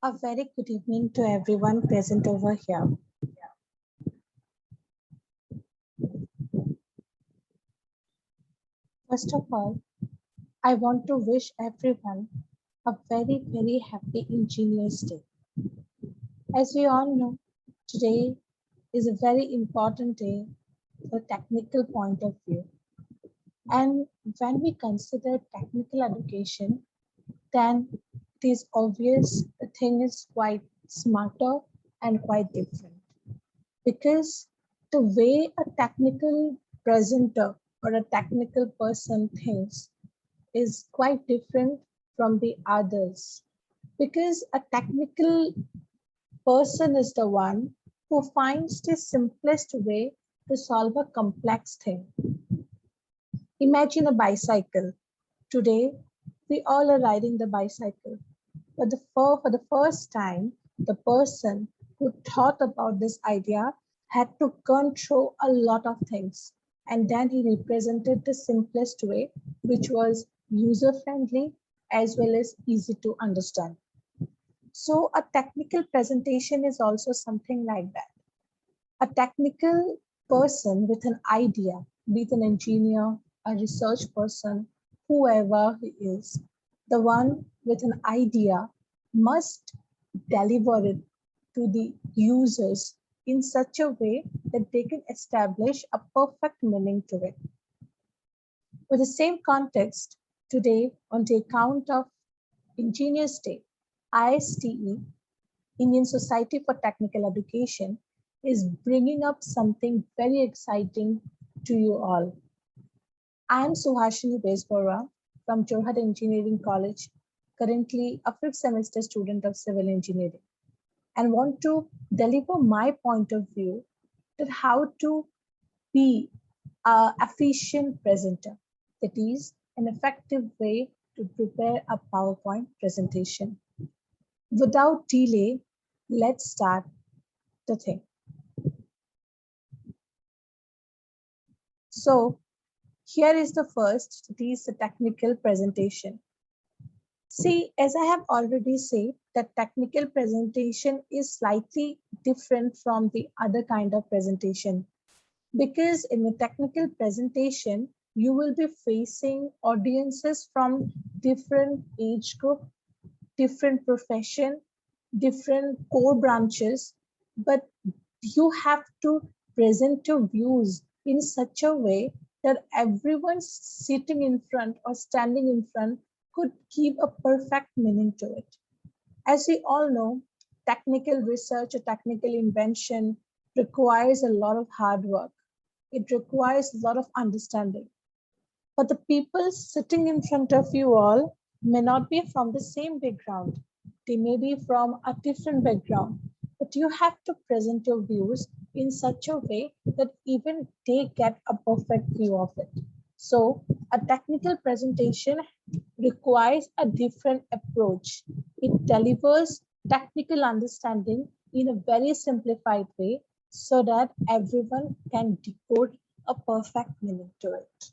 A very good evening to everyone present over here. First of all, I want to wish everyone a very happy Engineers Day. As we all know, today is a very important day for technical point of view. And when we consider technical education, then it is obvious the thing is quite smarter and quite different. Because the way a technical presenter or a technical person thinks is quite different from the others. Because a technical person is the one who finds the simplest way to solve a complex thing. Imagine a bicycle. Today, we all are riding the bicycle. But for the first time, the person who thought about this idea had to control a lot of things. And then he represented the simplest way, which was user-friendly as well as easy to understand. So a technical presentation is also something like that. A technical person with an idea, be it an engineer, a research person, whoever he is, the one with an idea must deliver it to the users in such a way that they can establish a perfect meaning to it. With the same context, today, on the account of Engineers Day, ISTE, Indian Society for Technical Education, is bringing up something very exciting to you all. I am Suhashini Besbora from Jorhat Engineering College, currently a 5th semester student of civil engineering, and want to deliver my point of view that how to be an efficient presenter, that is an effective way to prepare a PowerPoint presentation. Without delay, let's start the thing. So here is the first, it is the technical presentation. See, as I have already said, that technical presentation is slightly different from the other kind of presentation. Because in the technical presentation, you will be facing audiences from different age group, different profession, different core branches, but you have to present your views in such a way that everyone sitting in front or standing in front could give a perfect meaning to it. As we all know, technical research or technical invention requires a lot of hard work. It requires a lot of understanding. But the people sitting in front of you all may not be from the same background. They may be from a different background, but you have to present your views in such a way that even they get a perfect view of it. So a technical presentation requires a different approach. It delivers technical understanding in a very simplified way so that everyone can decode a perfect meaning to it.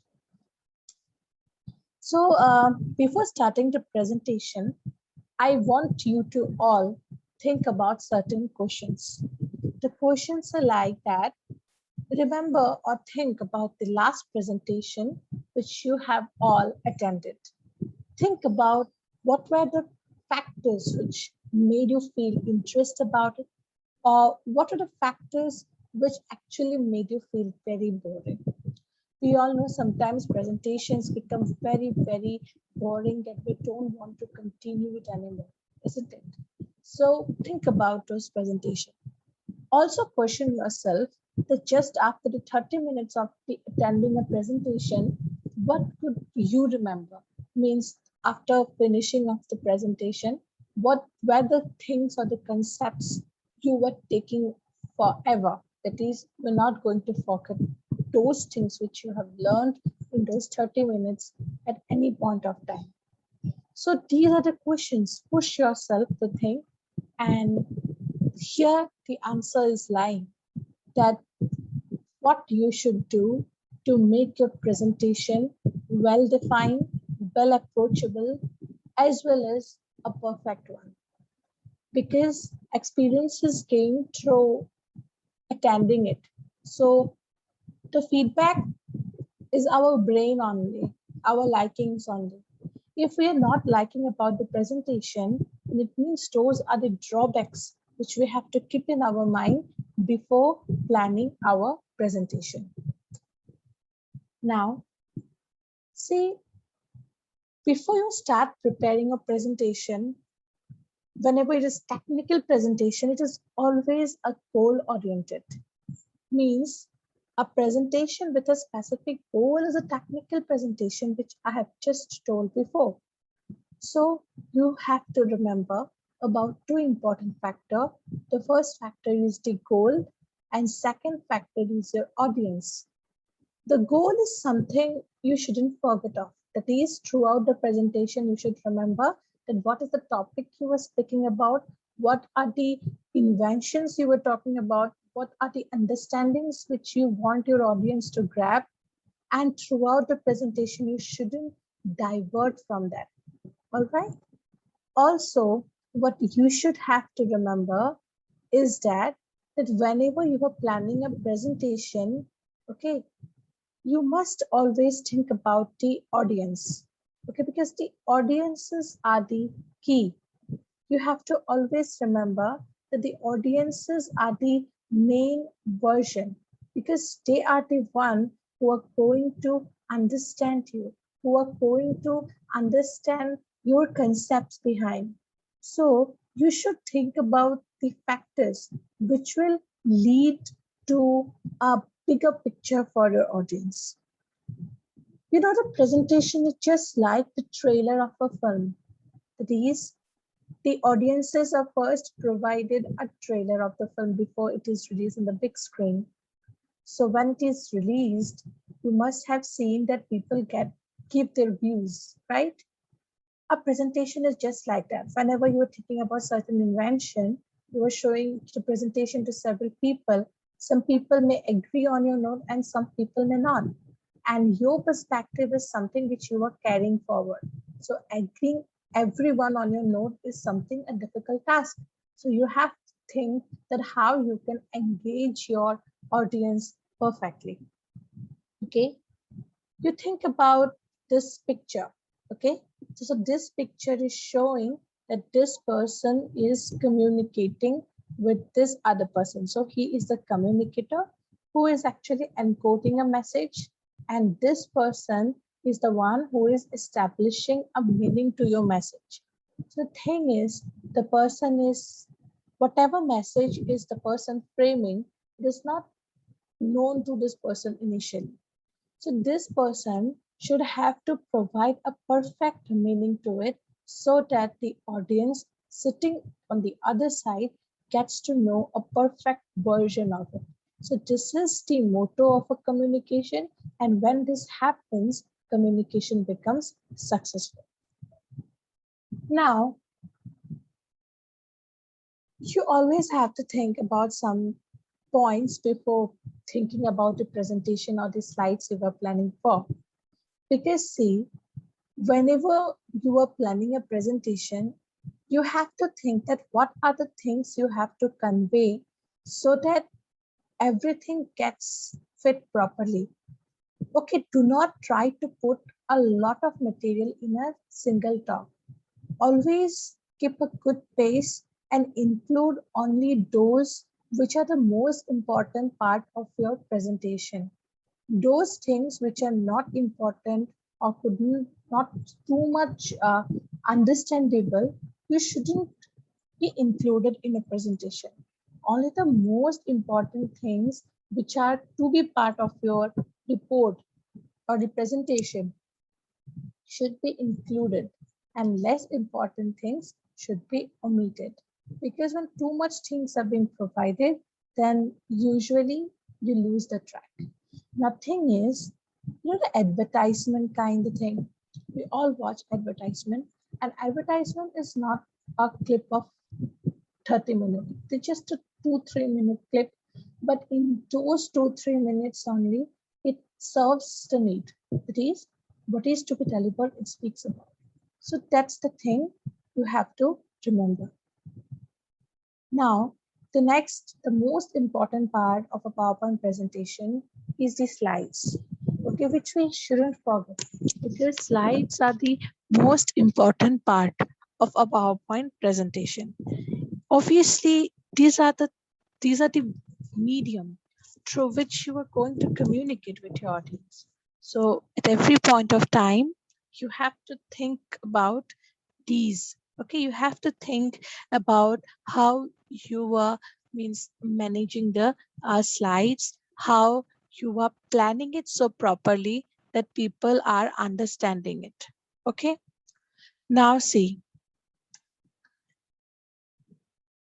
So before starting the presentation, I want you to all think about certain questions. The questions are like that. Remember or think about the last presentation which you have all attended. Think about what were the factors which made you feel interest about it, or what are the factors which actually made you feel very boring. We all know sometimes presentations become very boring that we don't want to continue it anymore, isn't it? So think about those presentations. Also question yourself that just after the 30 minutes of attending a presentation, what could you remember? Means after finishing of the presentation, what were the things or the concepts you were taking forever? That is, you're not going to forget those things which you have learned in those 30 minutes at any point of time. So these are the questions. Push yourself to think, and here the answer is lying that what you should do to make your presentation well defined, well approachable, as well as a perfect one. because experience is gained through attending it. So the feedback is our brain only, our likings only. If we are not liking about the presentation, then it means those are the drawbacks which we have to keep in our mind before planning our presentation. Now, see, before you start preparing a presentation, whenever it is technical presentation, it is always a goal oriented. Means a presentation with a specific goal is a technical presentation, which I have just told before. So you have to remember about two important factors. The first factor is the goal, and second factor is your audience. The goal is something you shouldn't forget of. That is, throughout the presentation, you should remember that what is the topic you were speaking about, what are the inventions you were talking about, what are the understandings which you want your audience to grab, and throughout the presentation, you shouldn't divert from that. All right. Also, what you should have to remember is that whenever you are planning a presentation, okay, you must always think about the audience, okay, because the audiences are the key. You have to always remember that the audiences are the main version, because they are the one who are going to understand you, who are going to understand your concepts behind. So you should think about the factors which will lead to a bigger picture for your audience. You know, the presentation is just like the trailer of a film. That is, the audiences are first provided a trailer of the film before it is released on the big screen. So when it is released, you must have seen that people give their views, right? A presentation is just like that. Whenever you are thinking about certain invention, you are showing the presentation to several people. Some people may agree on your note and some people may not. And your perspective is something which you are carrying forward. So agreeing everyone on your note is something a difficult task. So you have to think that how you can engage your audience perfectly. Okay. You think about this picture. Okay. So this picture is showing that this person is communicating with this other person. So he is the communicator who is actually encoding a message, and this person is the one who is establishing a meaning to your message. So the thing is, the person is, whatever message is the person framing, it is not known to this person initially. So this person should have to provide a perfect meaning to it so that the audience sitting on the other side gets to know a perfect version of it. So this is the motto of a communication, and when this happens, communication becomes successful. Now, you always have to think about some points before thinking about the presentation or the slides you were planning for. Because see, whenever you are planning a presentation, you have to think that what are the things you have to convey so that everything gets fit properly. Okay, do not try to put a lot of material in a single talk. Always keep a good pace and include only those which are the most important part of your presentation. Those things which are not important or could not too much understandable, you shouldn't be included in a presentation. Only the most important things which are to be part of your report or the presentation should be included, and less important things should be omitted. Because when too much things are being provided, then usually you lose the track. Nothing is, you know, the advertisement kind of thing. We all watch advertisement, and advertisement is not a clip of 30 minutes. It's just a 2-3 minute clip, but in those 2-3 minutes only, it serves the need. It is what is to be delivered, it speaks about. So that's the thing you have to remember. Now, the most important part of a PowerPoint presentation is the slides, okay, which we shouldn't forget because slides are the most important part of a PowerPoint presentation. Obviously, these are the medium through which you are going to communicate with your audience. So at every point of time, you have to think about these. Okay, you have to think about how you are means managing the slides, how you are planning it so properly that people are understanding it. Okay, now see,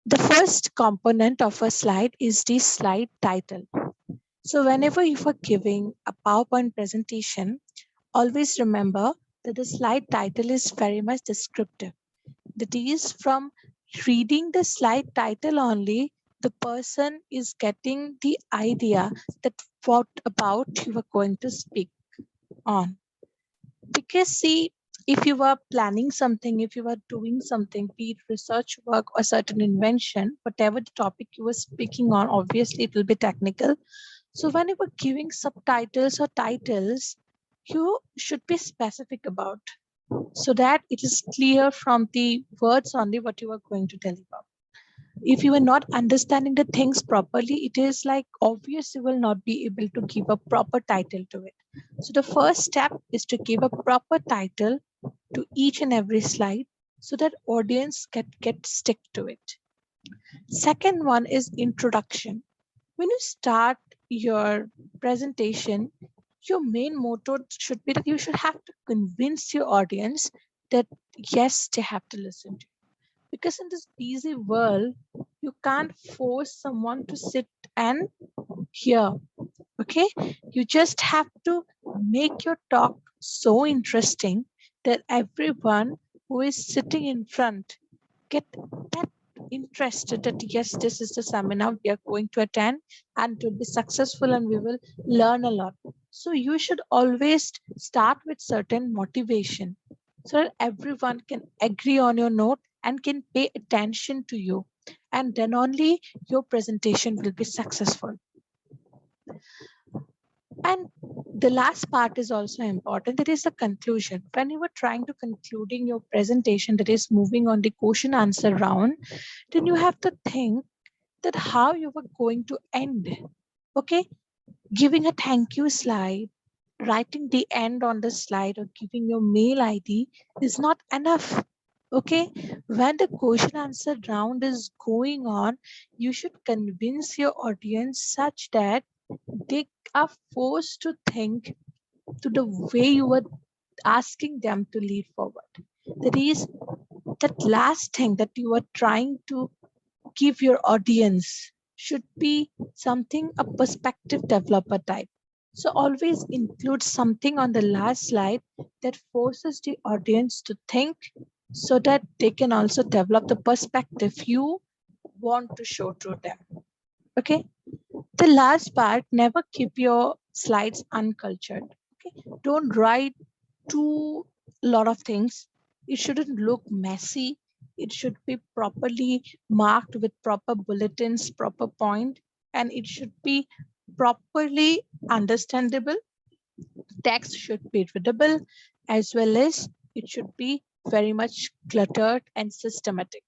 the first component of a slide is the slide title. So whenever you are giving a PowerPoint presentation, always remember that the slide title is very much descriptive. That is, from reading the slide title only, the person is getting the idea that what about you are going to speak on. Because see, if you are planning something, if you are doing something, be it research work or certain invention, whatever the topic you are speaking on, obviously it will be technical. So when you were giving subtitles or titles, you should be specific about so that it is clear from the words only what you are going to deliver. If you are not understanding the things properly, it is like obvious you will not be able to give a proper title to it. So the first step is to give a proper title to each and every slide so that audience get stick to it. Second one is introduction. When you start your presentation, your main motto should be that you should have to convince your audience that yes, they have to listen to you. Because in this busy world, you can't force someone to sit and hear. Okay, you just have to make your talk so interesting that everyone who is sitting in front get that interested that yes, this is the seminar we are going to attend and to be successful and we will learn a lot. So you should always start with certain motivation so that everyone can agree on your note and can pay attention to you, and then only your presentation will be successful. And the last part is also important. That is the conclusion. When you are trying to concluding your presentation, that is moving on the question answer round, then you have to think that how you were going to end. Okay, giving a thank you slide, writing the end on the slide, or giving your mail ID is not enough. Okay, when the question answer round is going on, you should convince your audience such that they are forced to think to the way you were asking them to lead forward. That is that last thing that you are trying to give your audience should be something a perspective developer type. So always include something on the last slide that forces the audience to think so that they can also develop the perspective you want to show to them. Okay. The last part, never keep your slides uncultured. Okay. Don't write too lot of things. It shouldn't look messy. It should be properly marked with proper bulletins, proper point, and it should be properly understandable. Text should be readable as well as it should be very much cluttered and systematic.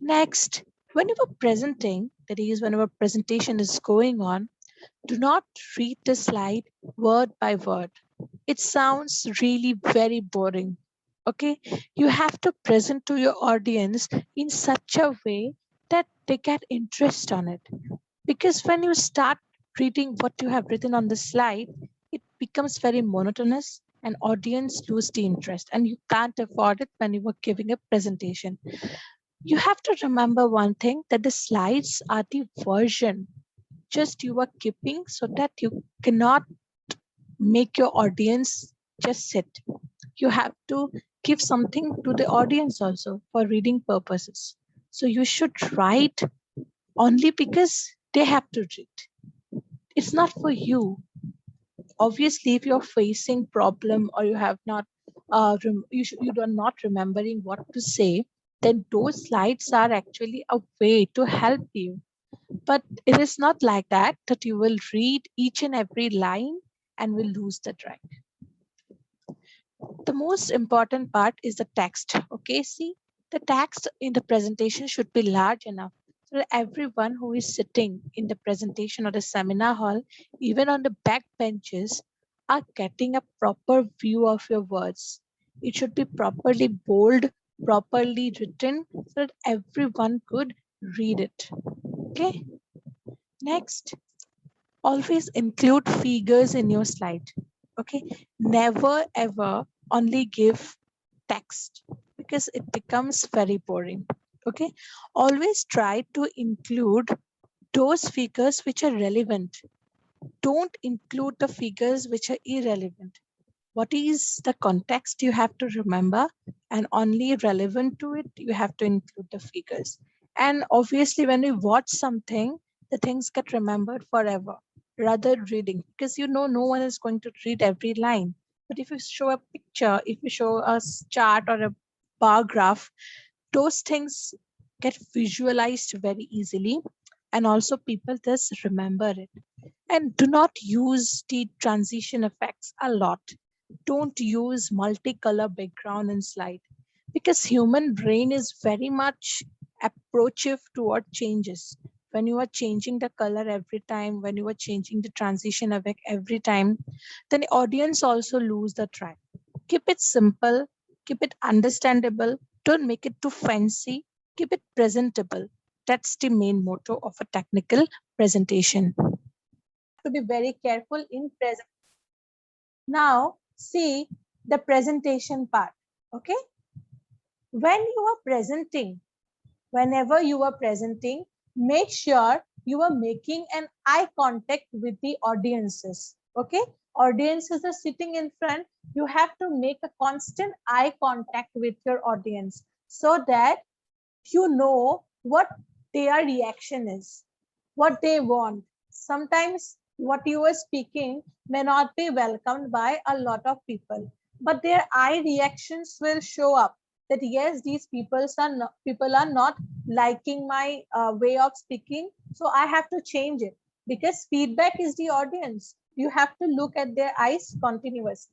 Next, when you are presenting, that is, when our presentation is going on, do not read the slide word by word. It sounds really very boring. Okay, you have to present to your audience in such a way that they get interest on it. Because when you start reading what you have written on the slide, it becomes very monotonous and audience lose the interest, and you can't afford it when you are giving a presentation. You have to remember one thing, that the slides are the version just you are keeping so that you cannot make your audience just sit. You have to give something to the audience also for reading purposes. So you should write only because they have to read. It's not for you. Obviously, if you're facing problem or you have not, you are not remembering what to say, then those slides are actually a way to help you. But it is not like that you will read each and every line and will lose the track. The most important part is the text. Okay, see, the text in the presentation should be large enough so that everyone who is sitting in the presentation or the seminar hall, even on the back benches, are getting a proper view of your words. It should be properly bold, properly written so that everyone could read it. Okay, next, always include figures in your slide. Okay, never ever only give text because it becomes very boring. Okay, always try to include those figures which are relevant. Don't include the figures which are irrelevant. What is the context you have to remember, and only relevant to it you have to include the figures. And obviously when we watch something, the things get remembered forever rather reading, because no one is going to read every line. But if you show a picture, if you show a chart or a bar graph, those things get visualized very easily, and also people just remember it. And do not use the transition effects a lot. Don't use multicolor background in slide, because human brain is very much approachive toward changes. When you are changing the color every time, when you are changing the transition effect every time, then the audience also lose the track. Keep it simple, keep it understandable, don't make it too fancy, keep it presentable. That's the main motto of a technical presentation. To be very careful in present. Now see the presentation part. Okay, when you are presenting, whenever you are presenting, make sure you are making an eye contact with the audiences. Okay, audiences are sitting in front, you have to make a constant eye contact with your audience so that you know what their reaction is, what they want. Sometimes what you are speaking may not be welcomed by a lot of people, but their eye reactions will show up that yes, these people are not liking my way of speaking, so I have to change it. Because feedback is the audience, you have to look at their eyes continuously.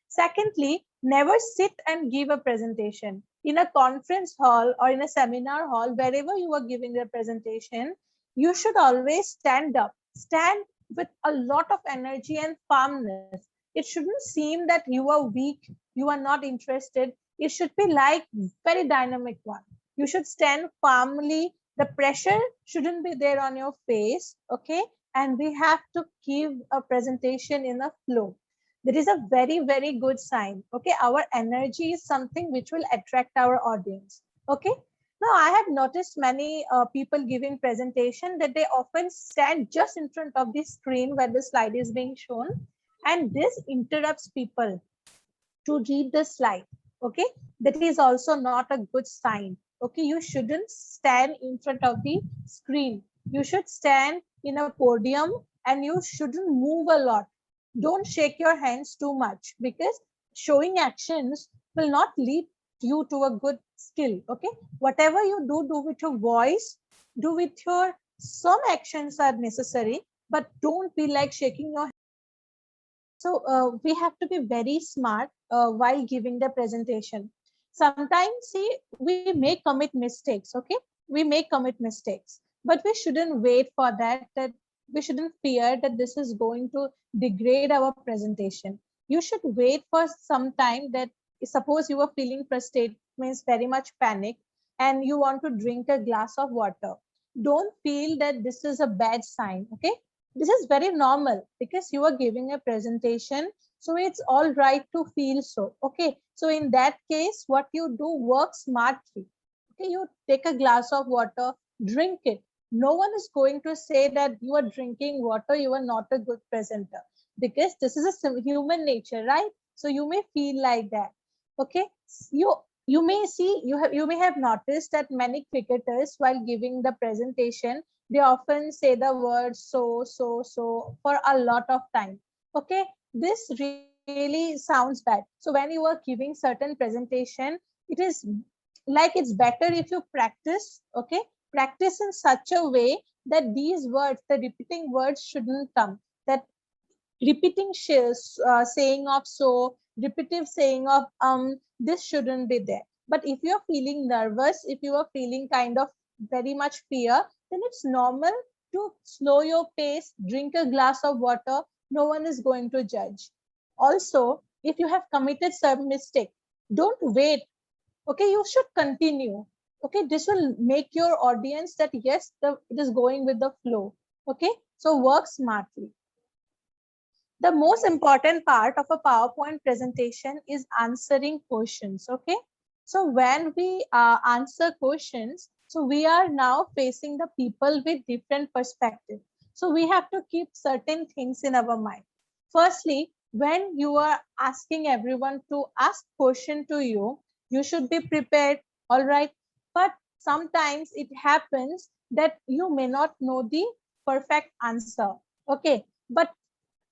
Secondly, never sit and give a presentation. In a conference hall or in a seminar hall, wherever you are giving a presentation, you should always stand up. Stand with a lot of energy and firmness. It shouldn't seem that you are weak, you are not interested. It should be like very dynamic one. You should stand firmly. The pressure shouldn't be there on your face, okay? And we have to give a presentation in a flow. That is a very good sign. Okay, our energy is something which will attract our audience. Okay, now I have noticed many people giving presentation that they often stand just in front of the screen where the slide is being shown, and this interrupts people to read the slide. Okay, that is also not a good sign. Okay, you shouldn't stand in front of the screen. You should stand in a podium and you shouldn't move a lot. Don't shake your hands too much, because showing actions will not lead you to a good skill. Okay, whatever you do with your voice, do with your, some actions are necessary, but don't be like shaking your. So we have to be very smart while giving the presentation. Sometimes, see, we may commit mistakes. Okay, we may commit mistakes, but we shouldn't wait for that. That we shouldn't fear that this is going to degrade our presentation. You should wait for some time. That suppose you are feeling frustrated, means very much panic, and you want to drink a glass of water. Don't feel that this is a bad sign. Okay, this is very normal because you are giving a presentation, so it's all right to feel so. Okay, so in that case, what you do, work smartly. Okay, you take a glass of water, drink it. No one is going to say that you are drinking water, you are not a good presenter, because this is a human nature, right? So you may feel like that. Okay, you you may see, you may have noticed that many cricketers, while giving the presentation, they often say the word so for a lot of time. Okay, this really sounds bad. So when you are giving certain presentation, it is like it's better if you practice, okay? Practice in such a way that these words, the repeating words shouldn't come. That repeating saying of so, repetitive saying of this shouldn't be there. But if you're feeling nervous, if you are feeling kind of very much fear, then it's normal to slow your pace, drink a glass of water. No one is going to judge. Also, if you have committed some mistake, don't wait. Okay, you should continue. Okay, this will make your audience that yes, it is going with the flow. Okay, so work smartly. The most important part of a PowerPoint presentation is answering questions. Okay, so when we answer questions, so we are now facing the people with different perspectives. So we have to keep certain things in our mind. Firstly, when you are asking everyone to ask question to you, you should be prepared. All right, but sometimes it happens that you may not know the perfect answer. Okay, but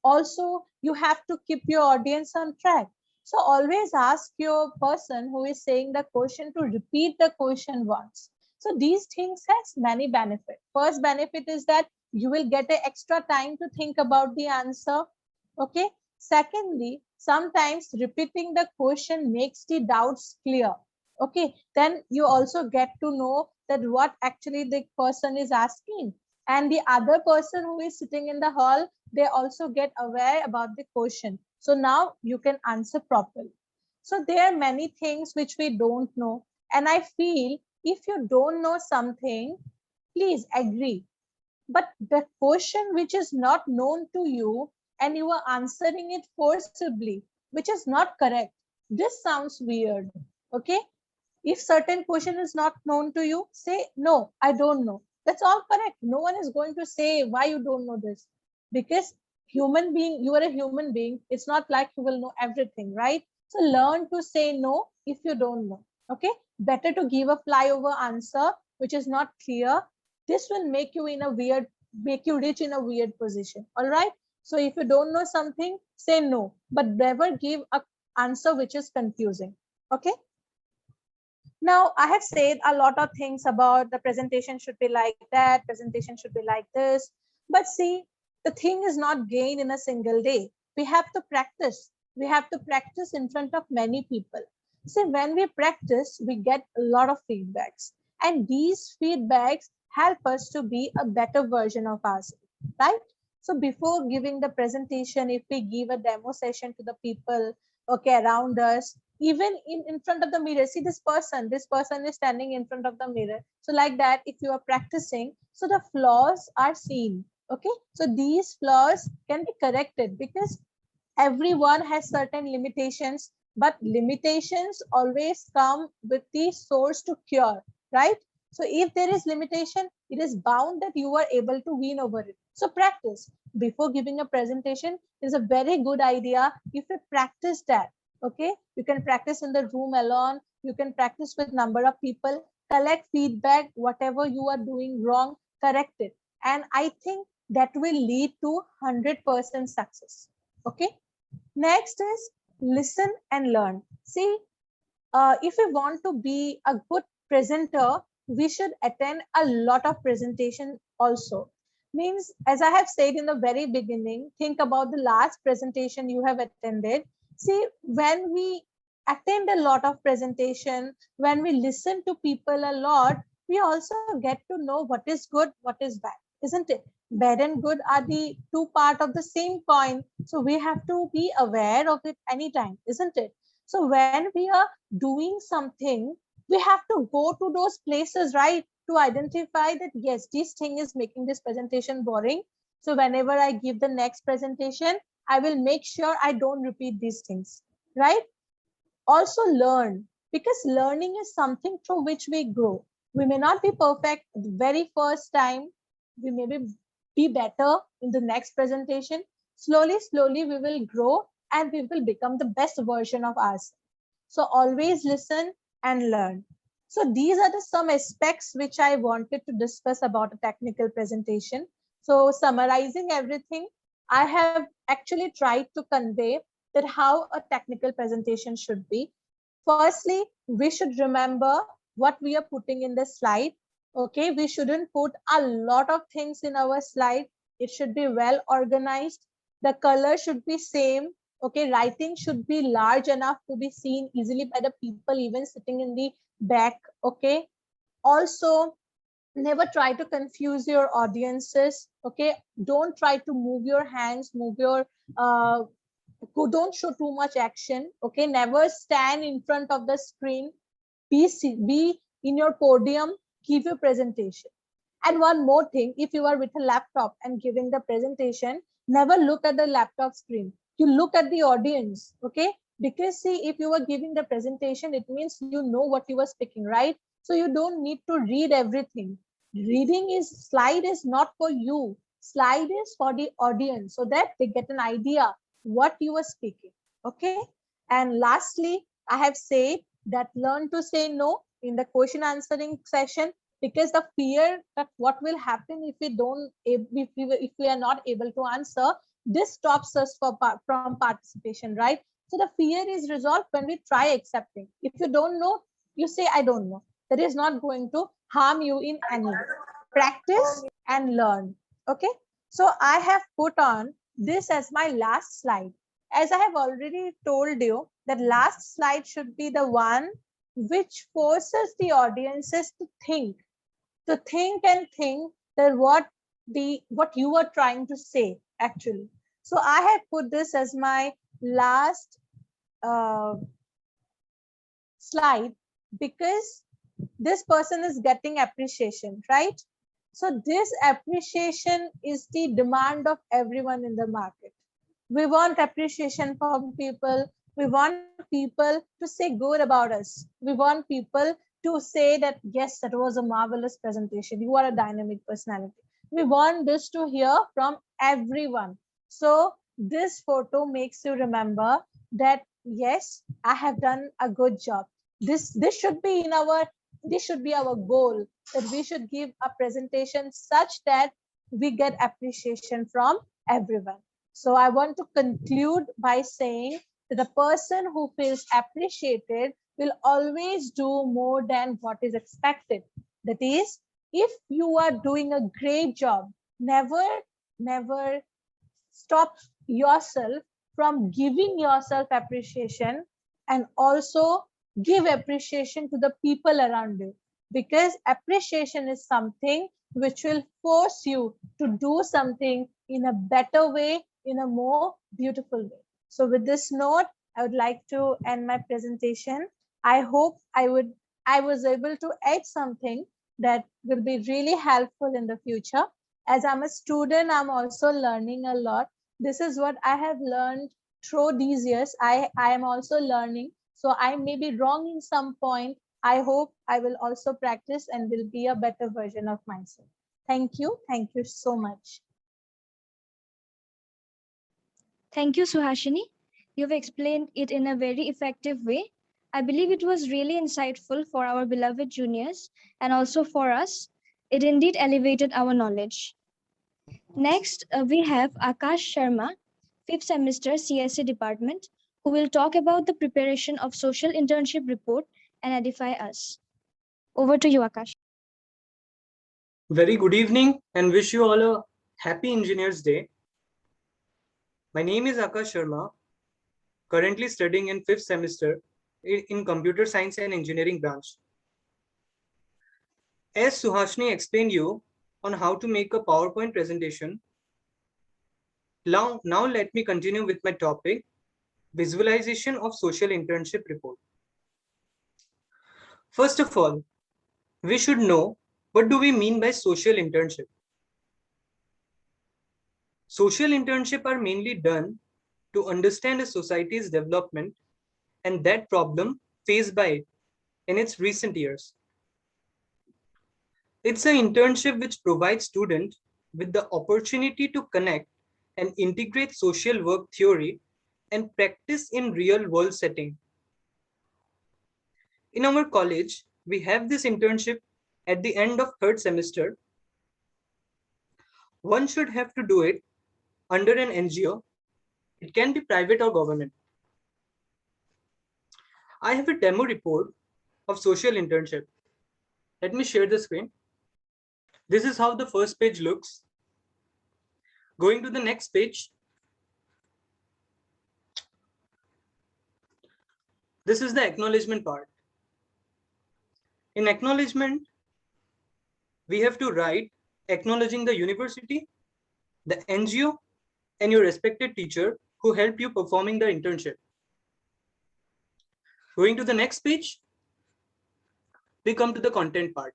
also you have to keep your audience on track. So always ask your person who is saying the question to repeat the question once. So these things has many benefits. First benefit is that you will get an extra time to think about the answer. Okay, secondly, sometimes repeating the question makes the doubts clear. Okay, then you also get to know that what actually the person is asking, and the other person who is sitting in the hall, they also get aware about the question. So now you can answer properly. So there are many things which we don't know. And I feel if you don't know something, please agree. But the question which is not known to you and you are answering it forcibly, which is not correct, this sounds weird. Okay. If certain question is not known to you, say, no, I don't know. That's all correct. No one is going to say why you don't know this. Because human being, you are a human being. It's not like you will know everything, right? So learn to say no if you don't know. Okay. Better to give a flyover answer, which is not clear. This will make you in a weird, make you reach in a weird position. All right. So if you don't know something, say no, but never give a answer which is confusing. Okay. Now, I have said a lot of things about the presentation should be like that, presentation should be like this. But see, the thing is not gained in a single day. We have to practice. We have to practice in front of many people. See, when we practice, we get a lot of feedbacks. And these feedbacks help us to be a better version of ourselves, right? So before giving the presentation, if we give a demo session to the people, okay, around us, even in front of the mirror, see this person is standing in front of the mirror. So like that, if you are practicing, so the flaws are seen. Okay, so these flaws can be corrected because everyone has certain limitations, but limitations always come with the source to cure, right? So if there is limitation, it is bound that you are able to win over it. So practice before giving a presentation is a very good idea if you practice that. Okay, you can practice in the room alone, you can practice with number of people, collect feedback, whatever you are doing wrong, correct it, and I think that will lead to 100% success. Okay, next is listen and learn. See, if we want to be a good presenter, we should attend a lot of presentation also. Means, as I have said in the very beginning, think about the last presentation you have attended. See, when we attend a lot of presentation, when we listen to people a lot, we also get to know what is good, what is bad, isn't it? Bad and good are the two part of the same coin. So we have to be aware of it anytime, isn't it? So when we are doing something, we have to go to those places, right? To identify that, yes, this thing is making this presentation boring. So whenever I give the next presentation, I will make sure I don't repeat these things, right? Also learn, because learning is something through which we grow. We may not be perfect the very first time. We may be better in the next presentation. Slowly, slowly, we will grow and we will become the best version of us. So always listen and learn. So these are the some aspects which I wanted to discuss about a technical presentation. So summarizing everything, I have actually tried to convey that how a technical presentation should be. Firstly, we should remember what we are putting in the slide. Okay, we shouldn't put a lot of things in our slide. It should be well organized. The color should be same. Okay, writing should be large enough to be seen easily by the people even sitting in the back. Okay, also never try to confuse your audiences. Okay, don't try to move your hands, move your don't show too much action. Okay, never stand in front of the screen. Be in your podium, give your presentation. And one more thing, if you are with a laptop and giving the presentation, never look at the laptop screen. You look at the audience. Okay, because see, if you are giving the presentation, it means you know what you are speaking, right? So you don't need to read everything. Reading is slide is not for you. Slide is for the audience so that they get an idea what you are speaking. Okay, and lastly, I have said that learn to say no in the question answering session, because the fear that what will happen if we don't if we are not able to answer, this stops us from participation, right? So the fear is resolved when we try accepting. If you don't know, you say I don't know. That is not going to harm you in any way. Practice and learn. Okay, so I have put on this as my last slide. As I have already told you, the last slide should be the one which forces the audiences to think and think that what you are trying to say actually. So I have put this as my last uh, slide, because this person is getting appreciation, right? So this appreciation is the demand of everyone in the market. We want appreciation from people. We want people to say good about us. We want people to say that, yes, that was a marvelous presentation. You are a dynamic personality. We want this to hear from everyone. So this photo makes you remember that, yes, I have done a good job. This should be in our this should be our goal, that we should give a presentation such that we get appreciation from everyone. So I want to conclude by saying that the person who feels appreciated will always do more than what is expected. That is, if you are doing a great job, never stop yourself from giving yourself appreciation, and also give appreciation to the people around you, because appreciation is something which will force you to do something in a better way, in a more beautiful way. So with this note, I would like to end my presentation. I hope I was able to add something that will be really helpful in the future. As I'm a student, I'm also learning a lot. This is what I have learned through these years. I am also learning. So I may be wrong in some point. I hope I will also practice and will be a better version of myself. Thank you. Thank you so much. Thank you, Suhashini. You've explained it in a very effective way. I believe it was really insightful for our beloved juniors and also for us. It indeed elevated our knowledge. Next, we have Akash Sharma, 5th semester CSA department, who will talk about the preparation of social internship report and edify us. Over to you, Akash. Very good evening and wish you all a happy Engineers Day. My name is Akash Sharma, currently studying in 5th semester in Computer Science and Engineering branch. As Suhashini explained you on how to make a PowerPoint presentation, now let me continue with my topic, visualization of social internship report. First of all, we should know what do we mean by social internship. Social internship are mainly done to understand a society's development and that problem faced by it in its recent years. It's an internship which provides students with the opportunity to connect and integrate social work theory and practice in real world setting. In our college, we have this internship at the end of 3rd semester. One should have to do it under an NGO. It can be private or government. I have a demo report of social internship. Let me share the screen. This is how the first page looks. Going to the next page. This is the acknowledgement part. In acknowledgement, we have to write acknowledging the university, the NGO, and your respected teacher who helped you performing the internship. Going to the next page, we come to the content part.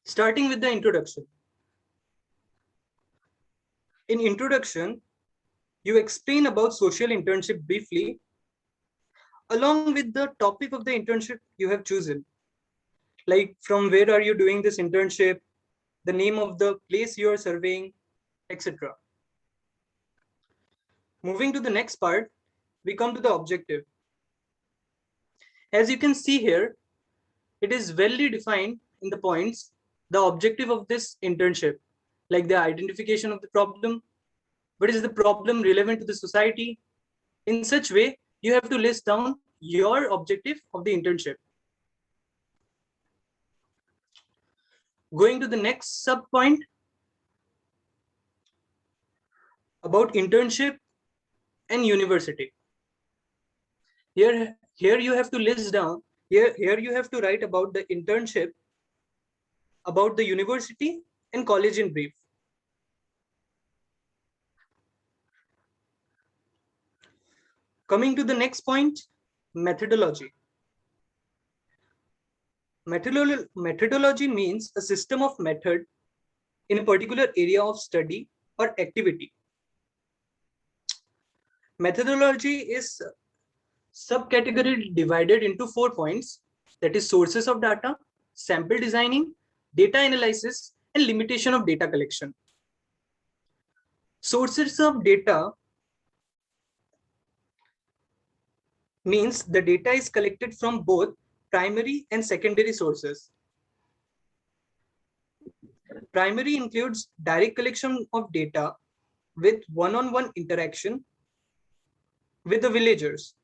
Starting with the introduction. In introduction, you explain about social internship briefly, along with the topic of the internship you have chosen. Like from where are you doing this internship, the name of the place you are surveying, etc. Moving to the next part, we come to the objective. As you can see here, it is well defined in the points, the objective of this internship, like the identification of the problem, what is the problem relevant to the society. In such way, you have to list down your objective of the internship. Going to the next sub point about internship and university. Here you have to list down, here you have to write about the internship, about the university and college in brief. Coming to the next point, methodology. Methodology means a system of method in a particular area of study or activity. Methodology is subcategory divided into 4 points, that is sources of data, sample designing, data analysis, and limitation of data collection. Sources of data means the data is collected from both primary and secondary sources. Primary includes direct collection of data with one-on-one interaction with the villagers.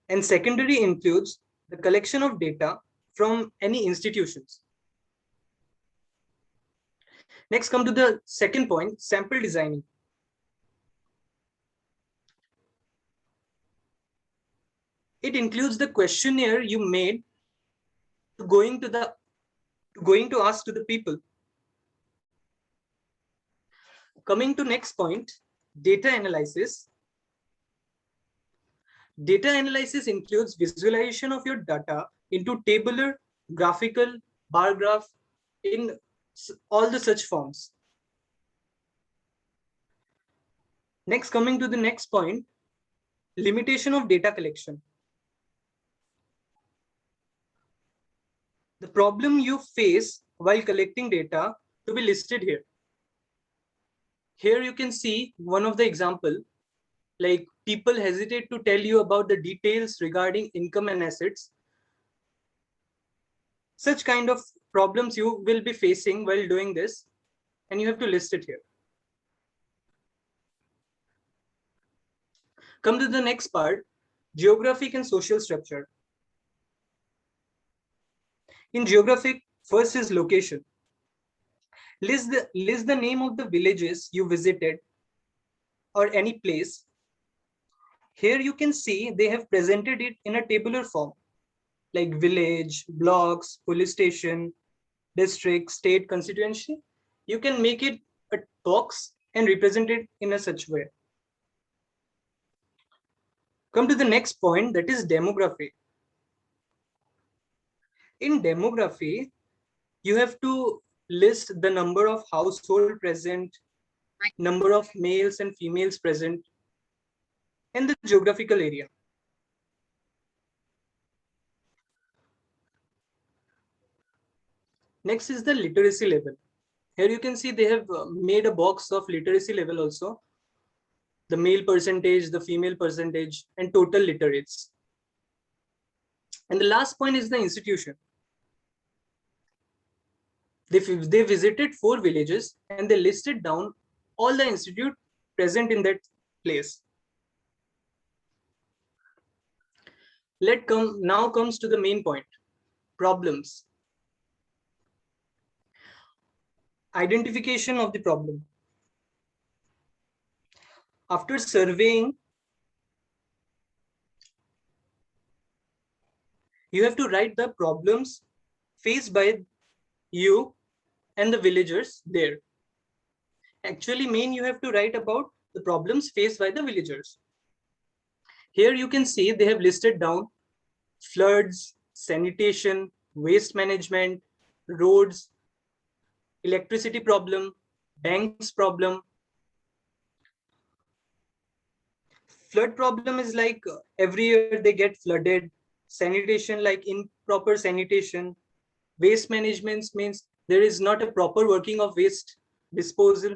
And secondary includes the collection of data from any institutions. Next, come to the second point, sample designing. It includes the questionnaire you made going to ask to the people. Coming to next point, data analysis. Data analysis includes visualization of your data into tabular, graphical, bar graph, in all the such forms. Next, coming to the next point, limitation of data collection. The problem you face while collecting data to be listed here. Here you can see one of the example, like people hesitate to tell you about the details regarding income and assets. Such kind of problems you will be facing while doing this, and you have to list it here. Come to the next part, geographic and social structure. In geographic, first is location. List the name of the villages you visited or any place. Here you can see they have presented it in a tabular form, like village, blocks, police station, district, state, constituency. You can make it a box and represent it in a such way. Come to the next point, that is demography. In demography, you have to list the number of household present, number of males and females present, and the geographical area. Next is the literacy level. Here you can see they have made a box of literacy level also. The male percentage, the female percentage, and total literates. And the last point is the institution. They visited 4 villages and they listed down all the institute present in that place. Now comes to the main point, problems. Identification of the problem. After surveying, you have to write the problems faced by you and the villagers there. Actually, you have to write about the problems faced by the villagers. Here you can see they have listed down floods, sanitation, waste management, roads, electricity problem, banks problem. Flood problem is like every year they get flooded. Sanitation, like improper sanitation. Waste management means there is not a proper working of waste disposal.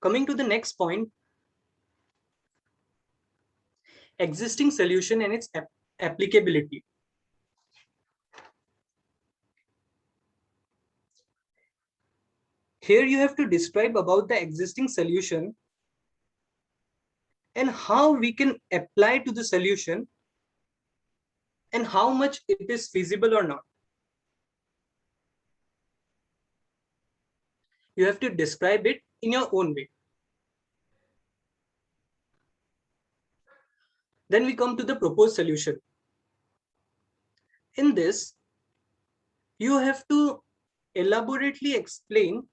Coming to the next point, existing solution and its applicability. Here you have to describe about the existing solution and how we can apply to the solution and how much it is feasible or not. You have to describe it in your own way. Then we come to the proposed solution. In this, you have to elaborately explain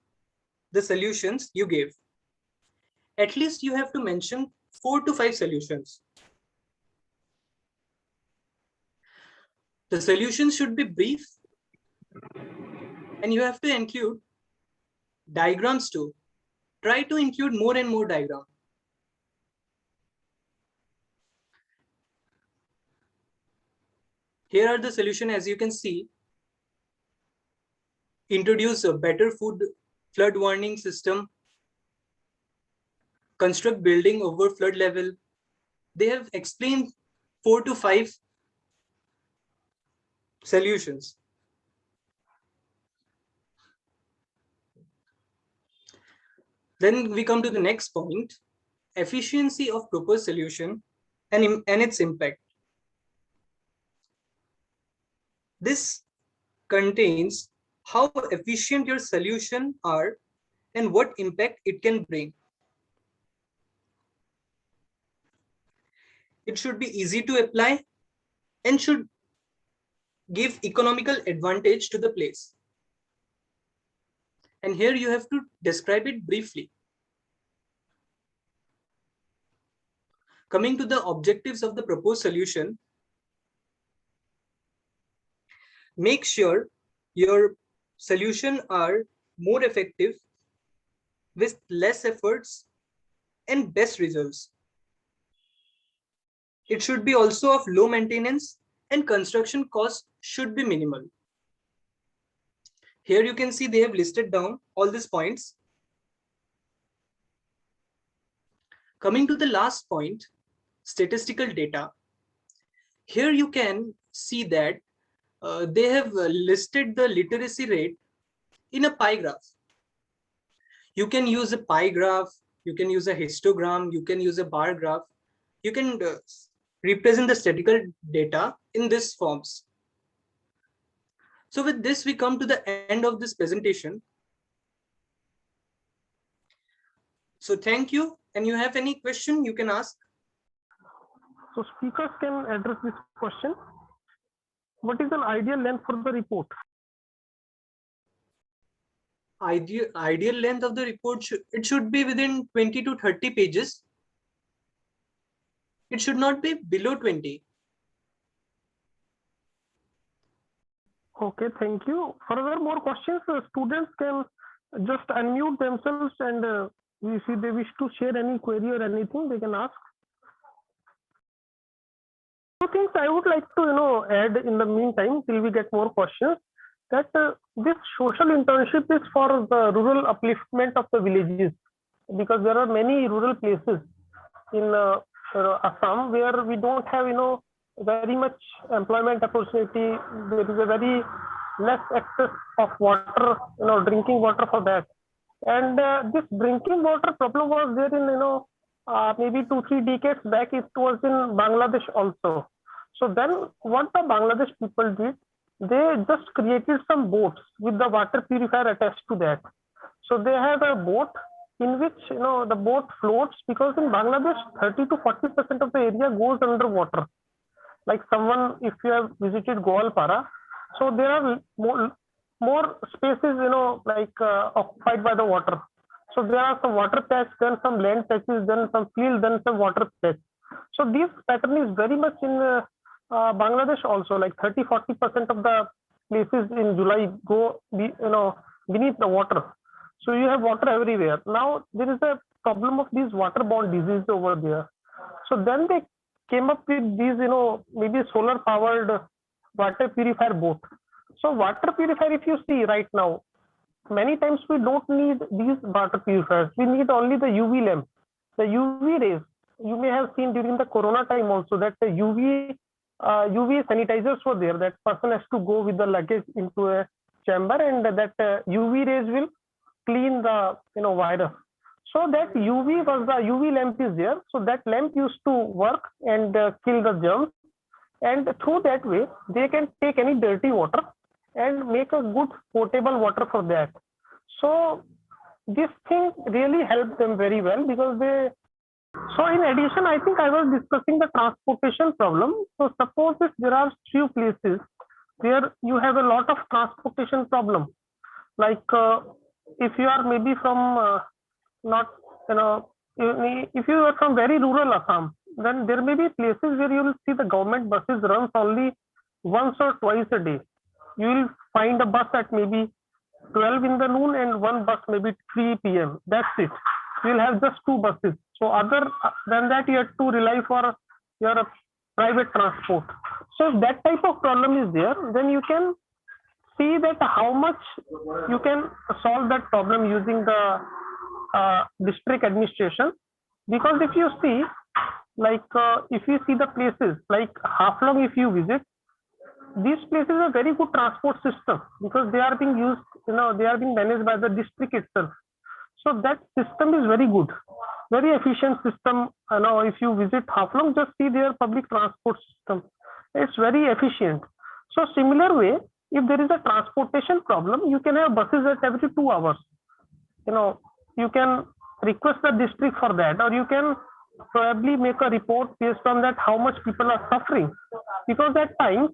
the solutions you gave. At least you have to mention 4 to 5 solutions. The solutions should be brief, and you have to include diagrams too. Try to include more and more diagrams. Here are the solutions, as you can see. Introduce a better flood warning system. Construct building over flood level. They have explained 4 to 5 solutions. Then we come to the next point, efficiency of proposed solution and its impact. This contains how efficient your solution are and what impact it can bring. It should be easy to apply and should give economical advantage to the place. And here you have to describe it briefly. Coming to the objectives of the proposed solution, make sure your solution are more effective with less efforts and best results. It should be also of low maintenance and construction cost should be minimal. Here you can see they have listed down all these points. Coming to the last point, statistical data. Here you can see that they have listed the literacy rate in a pie graph. You can use a pie graph, you can use a histogram, you can use a bar graph. You can represent the statistical data in these forms. So with this, we come to the end of this presentation. So thank you. And you have any question you can ask? So speakers can address this question. What is an ideal length for the report? Ideal length of the report, it should be within 20 to 30 pages. It should not be below 20. Okay, thank you. Further, more questions, students can just unmute themselves and if they wish to share any query or anything, they can ask. Two things I would like to add in the meantime till we get more questions, that this social internship is for the rural upliftment of the villages, because there are many rural places in Assam where we don't have very much employment opportunity. There is a very less access of water, drinking water for that. And this drinking water problem was there in maybe 2-3 decades back, it was in Bangladesh also. So then what the Bangladesh people did, they just created some boats with the water purifier attached to that. So they have a boat in which the boat floats, because in Bangladesh 30 to 40% of the area goes underwater. Like someone, if you have visited Goalpara, so there are more spaces like occupied by the water. So there are some water patch, then some land patches, then some field, then some water patch. So this pattern is very much in Bangladesh also. Like 30-40% of the places in July go beneath the water. So you have water everywhere. Now there is a problem of these waterborne diseases over there. So then they came up with these, maybe solar powered water purifier boat. So water purifier, if you see right now, many times we don't need these water purifiers. We need only the UV lamp. The UV rays, you may have seen during the Corona time also that the UV sanitizers were there. That person has to go with the luggage into a chamber, and that UV rays will clean the virus. So that UV lamp is there. So that lamp used to work and kill the germs. And through that way, they can take any dirty water and make a good potable water for that. So this thing really helped them very well, because so in addition, I think I was discussing the transportation problem. So suppose if there are few places where you have a lot of transportation problem, like if you are maybe from not, if you are from very rural Assam, then there may be places where you will see the government buses runs only once or twice a day. You will find a bus at maybe 12 in the noon and one bus maybe 3 p.m. That's it. You will have just 2 buses. So other than that, you have to rely for your private transport. So if that type of problem is there, then you can see that how much you can solve that problem using the district administration. Because if you see, like if you see the places like Haflong, if you visit, these places are very good transport system, because they are being used, they are being managed by the district itself. So that system is very good, very efficient system. Now if you visit Haflong, just see their public transport system. It's very efficient. So similar way, if there is a transportation problem, you can have buses at every 2 hours. You can request the district for that, or you can probably make a report based on that how much people are suffering. Because at times,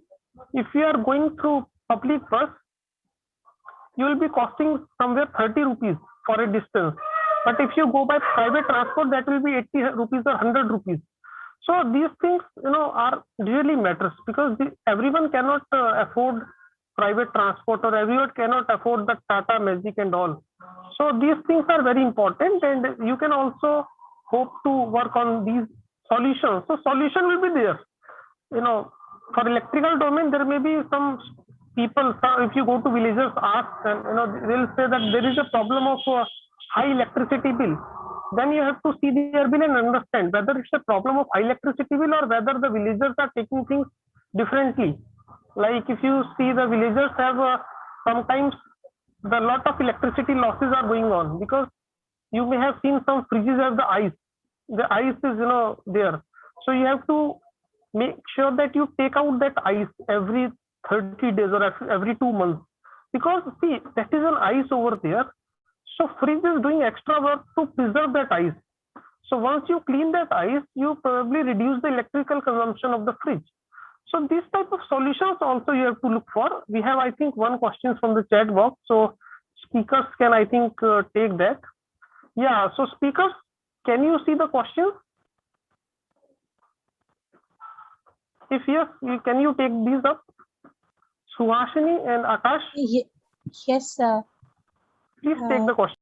if you are going through public bus, you will be costing somewhere 30 rupees for a distance. But if you go by private transport, that will be 80 rupees or 100 rupees. So these things, are really matters, because everyone cannot afford private transport, or everyone cannot afford the Tata Magic and all. So these things are very important, and you can also hope to work on these solutions. So solution will be there. For electrical domain, there may be some people, if you go to villages, ask, and they'll say that there is a problem of high electricity bill. Then you have to see their bill and understand whether it's a problem of high electricity bill, or whether the villagers are taking things differently. Like if you see, the villagers have sometimes the lot of electricity losses are going on, because you may have seen some fridges have the ice. The ice is there. So you have to make sure that you take out that ice every 30 days or every 2 months, because see, that is an ice over there. So fridge is doing extra work to preserve that ice. So once you clean that ice, you probably reduce the electrical consumption of the fridge. So these type of solutions also you have to look for. We have, I think, one question from the chat box. So speakers can, I think, take that. Yeah, so speakers, can you see the question? If yes, can you take these up? Suhashini and Akash? Yes, sir. Please take the question.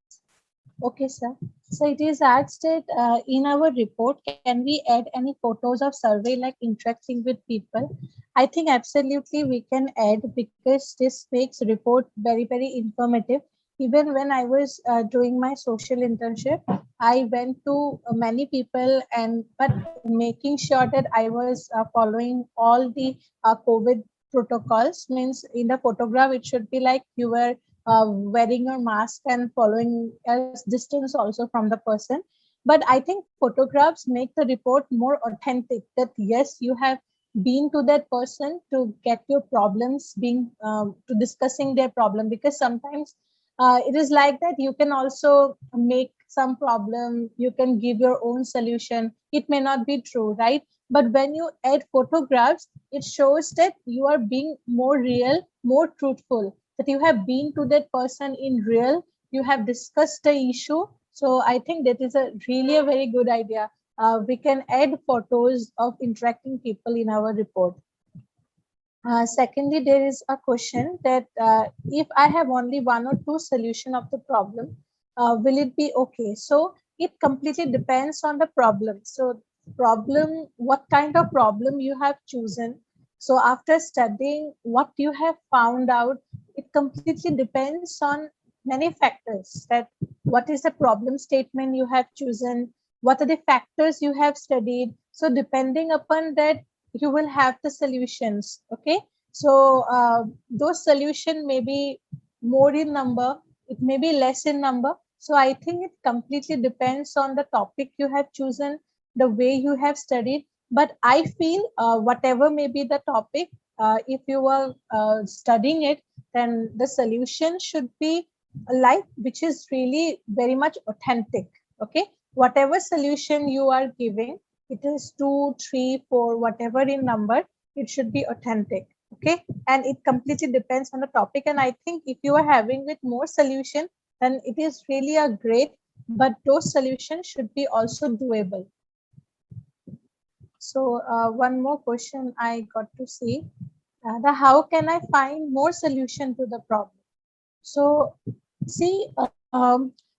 Okay, sir. So it is asked that in our report, can we add any photos of survey like interacting with people? I think absolutely we can add, because this makes report very, very informative. Even when I was doing my social internship, I went to many people, but making sure that I was following all the COVID protocols. Means in the photograph, it should be like you were wearing your mask and following a distance also from the person. But I think photographs make the report more authentic, that yes, you have been to that person to get your problems being to discussing their problem, because sometimes it is like that you can also make some problem, you can give your own solution, it may not be true, right? But when you add photographs, it shows that you are being more real, more truthful, that you have been to that person in real, you have discussed the issue. So I think that is a really a very good idea. We can add photos of interacting people in our report. Secondly, there is a question that if I have only one or two solution of the problem, will it be okay? So it completely depends on the problem. So problem, what kind of problem you have chosen. So after studying what you have found out, it completely depends on many factors, that what is the problem statement you have chosen, what are the factors you have studied. So depending upon that, you will have the solutions. Okay, so those solution may be more in number, it may be less in number. So I think it completely depends on the topic you have chosen, the way you have studied. But I feel whatever may be the topic, if you are studying it, then the solution should be like which is really very much authentic. Okay, whatever solution you are giving, it is 2, 3, 4, whatever in number, it should be authentic. Okay, and it completely depends on the topic. And I think if you are having with more solution, then it is really a great, but those solutions should be also doable. So one more question I got to see, the how can I find more solution to the problem? So see,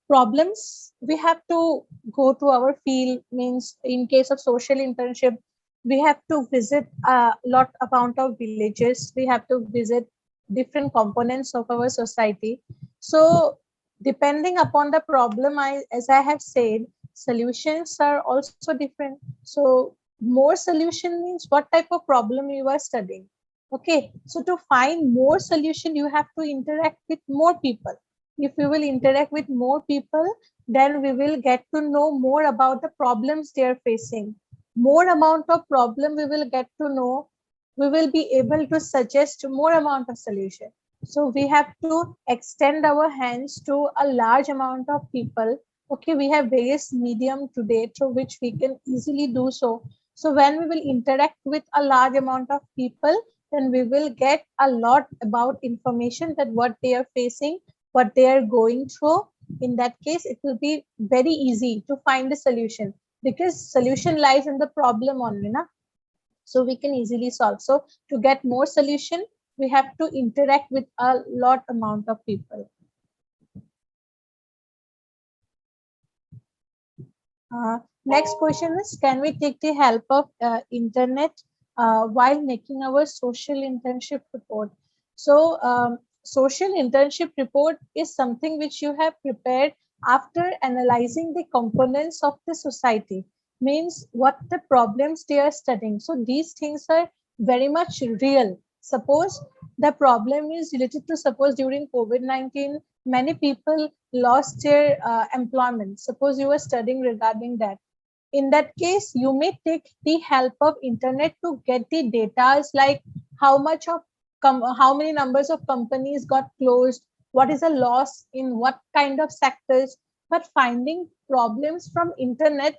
problems, we have to go to our field, means in case of social internship, we have to visit a lot amount of villages, we have to visit different components of our society. So depending upon the problem, as I have said, solutions are also different. So more solution means what type of problem you are studying. Okay, so to find more solution, you have to interact with more people. If we will interact with more people, then we will get to know more about the problems they are facing. More amount of problem we will get to know, we will be able to suggest more amount of solution. So we have to extend our hands to a large amount of people. Okay, we have various medium today through which we can easily do so. So when we will interact with a large amount of people, then we will get a lot about information, that what they are facing, what they are going through. In that case, it will be very easy to find the solution, because solution lies in the problem only, na? So we can easily solve. So to get more solution, we have to interact with a lot amount of people. Next question is, can we take the help of internet while making our social internship report? So social internship report is something which you have prepared after analyzing the components of the society, means what the problems they are studying. So these things are very much real. Suppose the problem is related to, suppose during COVID-19, many people lost their employment. Suppose you were studying regarding that. In that case, you may take the help of internet to get the data, like how much of how many numbers of companies got closed, what is the loss in what kind of sectors. But finding problems from internet,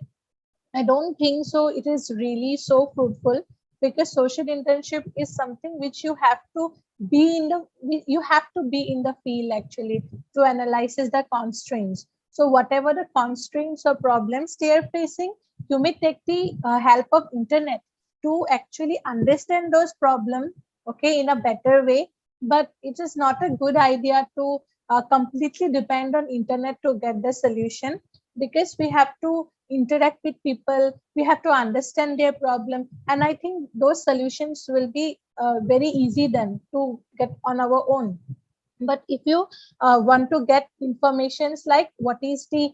I don't think so it is really so fruitful, because social internship is something which you have to be in the, you have to be in the field actually to analyze the constraints. So whatever the constraints or problems they are facing, you may take the help of internet to actually understand those problems, okay, in a better way. But it is not a good idea to completely depend on internet to get the solution, because we have to interact with people, we have to understand their problem, and I think those solutions will be very easy then to get on our own. But if you want to get informations like what is the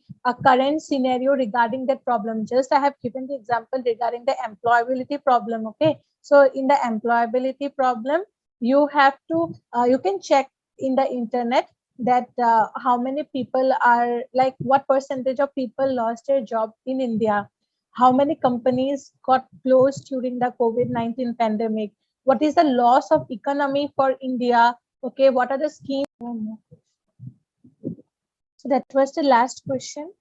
current scenario regarding that problem, just I have given the example regarding the employability problem. Okay, so in the employability problem, you have to you can check in the internet that how many people are like what percentage of people lost their job in India, how many companies got closed during the COVID-19 pandemic, what is the loss of economy for India, okay, what are the schemes. So that was the last question.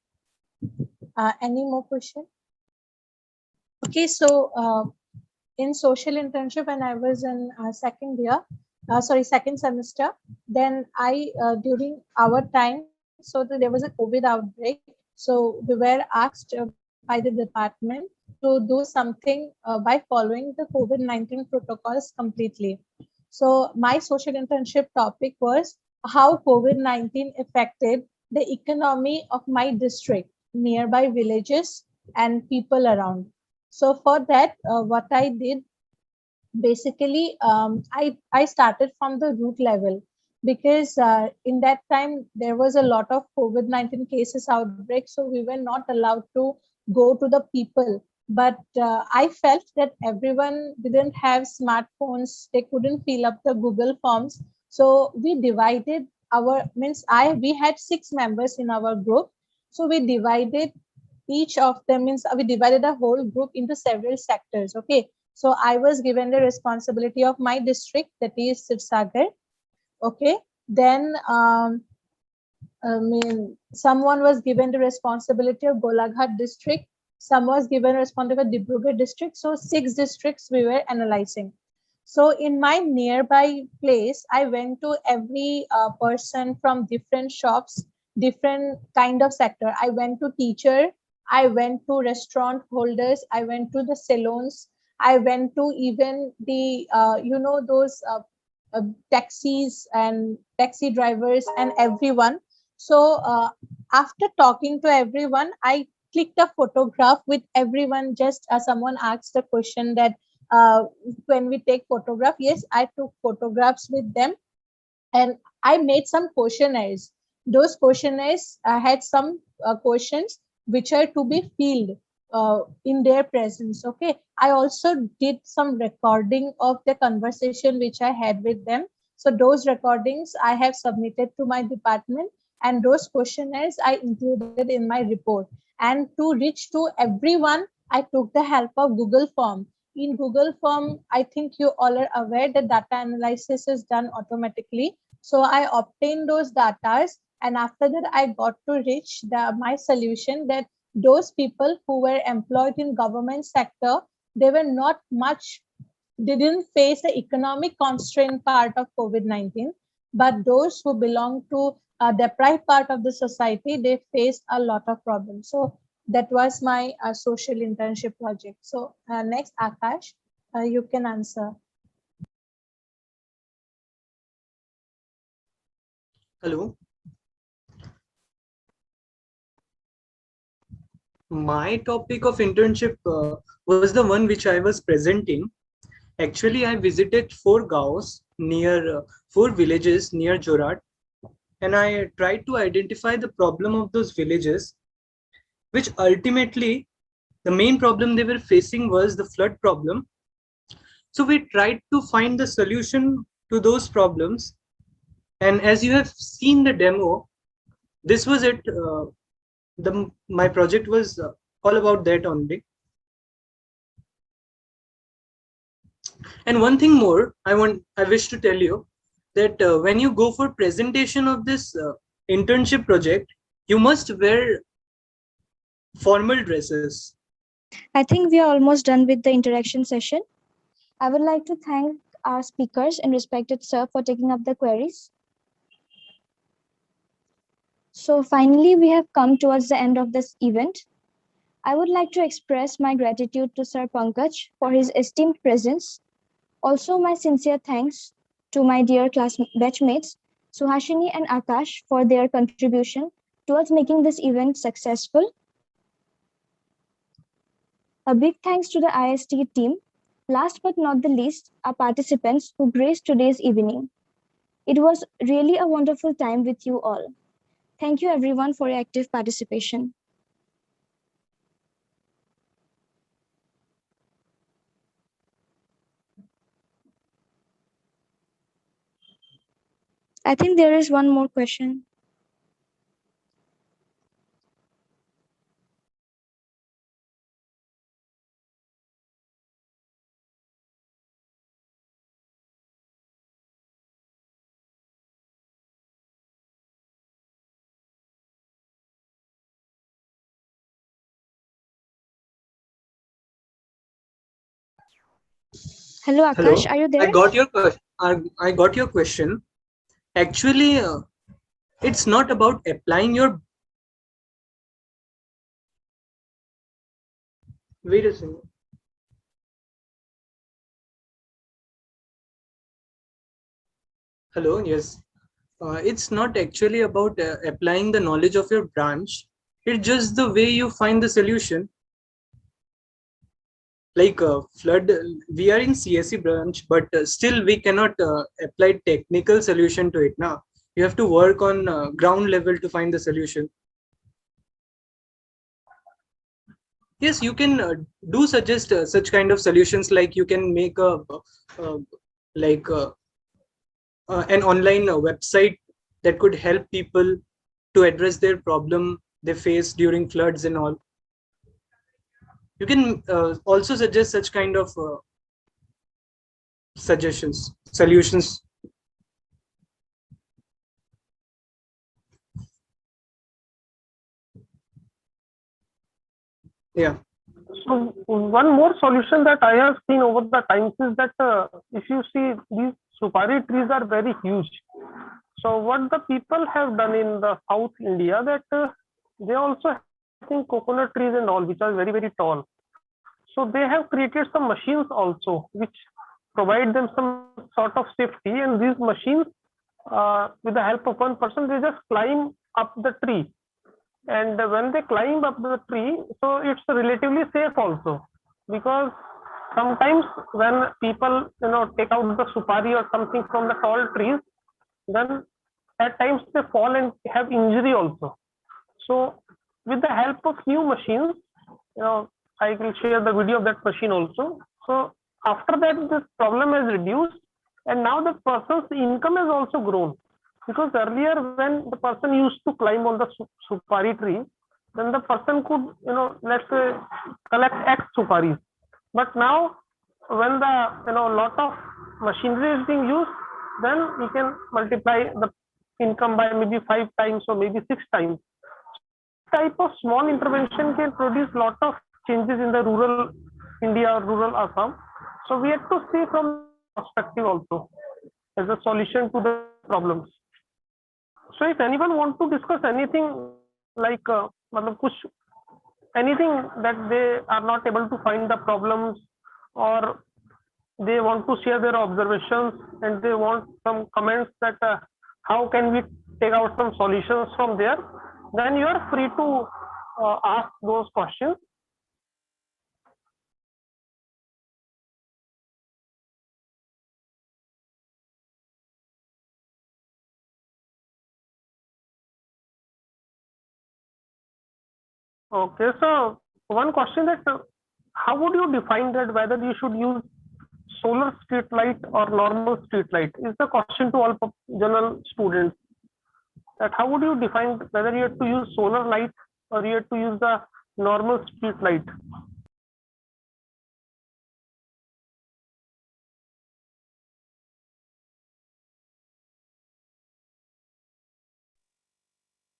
Any more question? Okay, so in social internship when I was in second semester, then I during our time, so there was a COVID outbreak. So we were asked by the department to do something by following the COVID-19 protocols completely. So my social internship topic was how COVID-19 affected the economy of my district, nearby villages and people around. So for that, what I did basically, I started from the root level because in that time there was a lot of COVID-19 cases outbreak, so we were not allowed to go to the people. But I felt that everyone didn't have smartphones; they couldn't fill up the Google forms. So we divided our means I we had 6 members in our group, so we divided each of them means we divided the whole group into several sectors. Okay, so I was given the responsibility of my district, that is Sirsagar. Okay, then someone was given the responsibility of Golaghat district. Some was given responsibility of Dibrugarh district. So 6 districts we were analyzing. So in my nearby place, I went to every person from different shops, different kind of sector. I went to teacher, I went to restaurant holders, I went to the salons, I went to even the those taxis and taxi drivers and everyone. So after talking to everyone, I clicked a photograph with everyone. Just someone asked a question that when we take photograph, yes, I took photographs with them, and I made some questionnaires. Those questionnaires had some questions which are to be filled in their presence. Okay, I also did some recording of the conversation which I had with them. So those recordings I have submitted to my department, and those questionnaires I included in my report. And to reach to everyone, I took the help of Google Form. In Google Form, I think you all are aware that data analysis is done automatically. So I obtained those data, and after that I got to reach my solution that those people who were employed in government sector, they were not much, they didn't face the economic constraint part of COVID-19, but those who belong to the deprived part of the society, they faced a lot of problems. So that was my social internship project. So next, Akash, you can answer. Hello. My topic of internship was the one which I was presenting. Actually, I visited 4 gaons near 4 villages near Jorat, and I tried to identify the problem of those villages, which ultimately the main problem they were facing was the flood problem. So we tried to find the solution to those problems. And as you have seen the demo, this was it. My project was all about that only. And one thing more, I wish to tell you that when you go for presentation of this internship project, you must wear formal dresses. I think we are almost done with the interaction session. I would like to thank our speakers and respected sir for taking up the queries. So finally, we have come towards the end of this event. I would like to express my gratitude to Sir Pankaj for his esteemed presence. Also, my sincere thanks to my dear class batchmates, Suhashini and Akash, for their contribution towards making this event successful. A big thanks to the IST team. Last but not the least, our participants who graced today's evening. It was really a wonderful time with you all. Thank you everyone for your active participation. I think there is one more question. Hello, Akash, Hello, are you I there? got your question. I got your question. Actually, it's not about applying your. Wait a second. Hello, yes. It's not actually about applying the knowledge of your branch. It's just the way you find the solution. Like flood, we are in CSE branch, but still we cannot apply technical solution to it now. You have to work on ground level to find the solution. Yes, you can do suggest such kind of solutions, like you can make a uh, like an online website that could help people to address their problem they face during floods and all. You can also suggest such kind of suggestions, solutions. Yeah. So one more solution that I have seen over the times is that if you see, these supari trees are very huge. So what the people have done in the South India, that they also have, I think, coconut trees and all, which are very, very tall. So they have created some machines also, which provide them some sort of safety. And these machines, with the help of one person, they just climb up the tree. And when they climb up the tree, so it's relatively safe also, because sometimes when people take out the supari or something from the tall trees, then at times they fall and have injury also. So with the help of new machines, I will share the video of that machine also. So after that, this problem is reduced, and now the person's income has also grown. Because earlier, when the person used to climb on the supari tree, then the person could, let's say, collect X suparis. But now, when the lot of machinery is being used, then we can multiply the income by maybe 5 times or maybe 6 times. Type of small intervention can produce lot of changes in the rural India or rural Assam. So we have to see from perspective also as a solution to the problems. So if anyone wants to discuss anything like anything that they are not able to find the problems, or they want to share their observations and they want some comments that how can we take out some solutions from there, then you are free to ask those questions. Okay, so one question that how would you define that whether you should use solar street light or normal street light is the question to all general students. That how would you define whether you have to use solar light or you have to use the normal street light?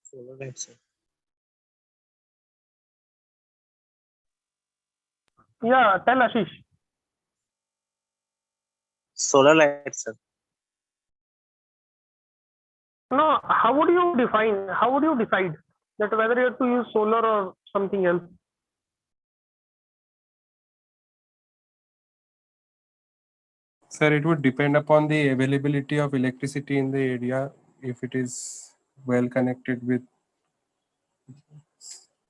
Solar light, sir. Yeah, tell Ashish. Solar light, sir. No, how would you define? How would you decide that whether you have to use solar or something else? Sir, it would depend upon the availability of electricity in the area, if it is well connected with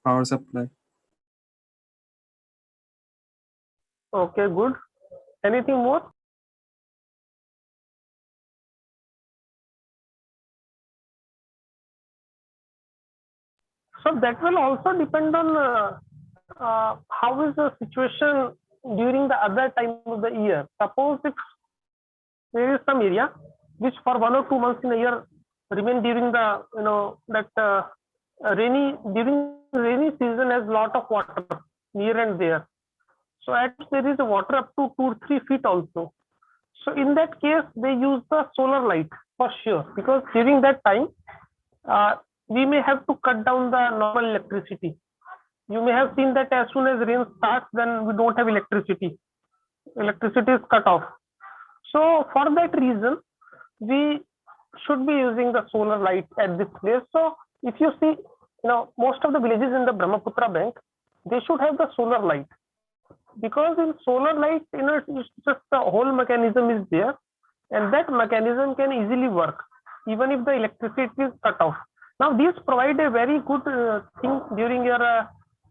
power supply. Okay, good. Anything more? So that will also depend on how is the situation during the other time of the year. Suppose if there is some area which for 1 or 2 months in a year remain during the during rainy season has lot of water near and there. So at there is a water up to 2 or 3 feet also. So in that case, they use the solar light for sure, because during that time, we may have to cut down the normal electricity. You may have seen that as soon as rain starts, then we don't have electricity. Electricity is cut off. So for that reason, we should be using the solar light at this place. So if you see, most of the villages in the Brahmaputra bank, they should have the solar light, because in solar light, it's just the whole mechanism is there, and that mechanism can easily work even if the electricity is cut off. Now these provide a very good thing during your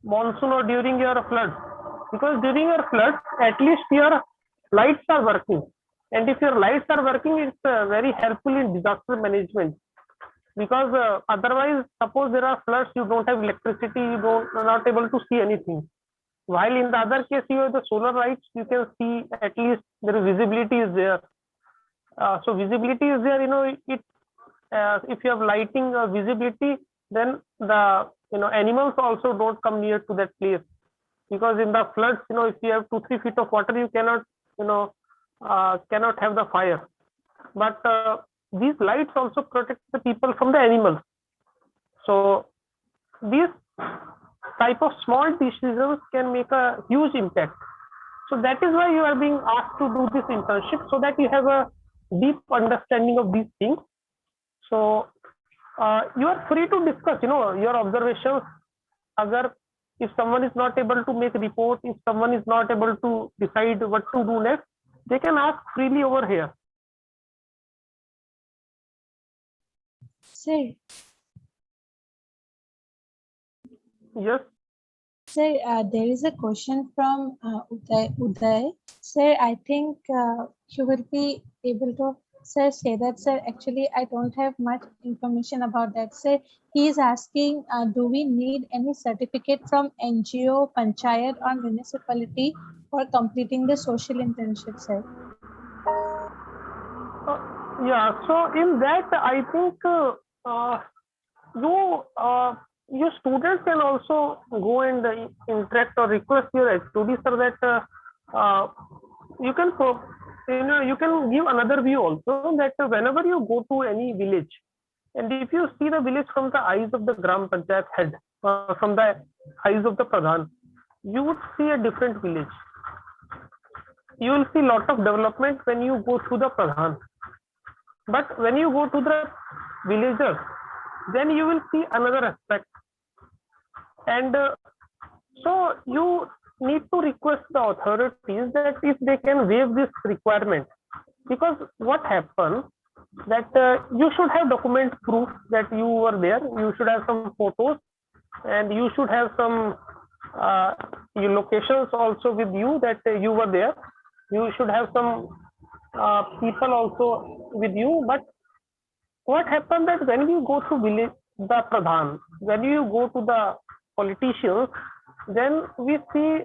monsoon or during your floods, because during your floods at least your lights are working, and if your lights are working, it's very helpful in disaster management, because otherwise suppose there are floods, you don't have electricity, you're not able to see anything. While in the other case, you have the solar lights, you can see at least there is visibility is there. So visibility is there, if you have lighting or visibility, then the animals also don't come near to that place, because in the floods, if you have 2-3 feet of water, you cannot cannot have the fire. But these lights also protect the people from the animals. So these type of small decisions can make a huge impact. So that is why you are being asked to do this internship, so that you have a deep understanding of these things. So you are free to discuss, your observations. If someone is not able to make a report, if someone is not able to decide what to do next, they can ask freely over here. Sir, Yes. sir, there is a question from Uday. Sir, I think you will be able to, sir, say that, sir. Actually, I don't have much information about that. Sir, he is asking, do we need any certificate from NGO, Panchayat or municipality for completing the social internship, sir? Yeah, so in that, I think your students can also go and interact or request your HOD, sir, that you can you can give another view also, that whenever you go to any village, and if you see the village from the eyes of the Gram Panchayat head, from the eyes of the Pradhan, you would see a different village. You will see a lot of development when you go through the Pradhan. But when you go to the villagers, then you will see another aspect. And so you need to request the authorities that if they can waive this requirement, because what happens that you should have document proof that you were there, you should have some photos, and you should have some your locations also with you that you were there. You should have some people also with you. But what happens that when you go to village, the Pradhan, when you go to the politicians, then we see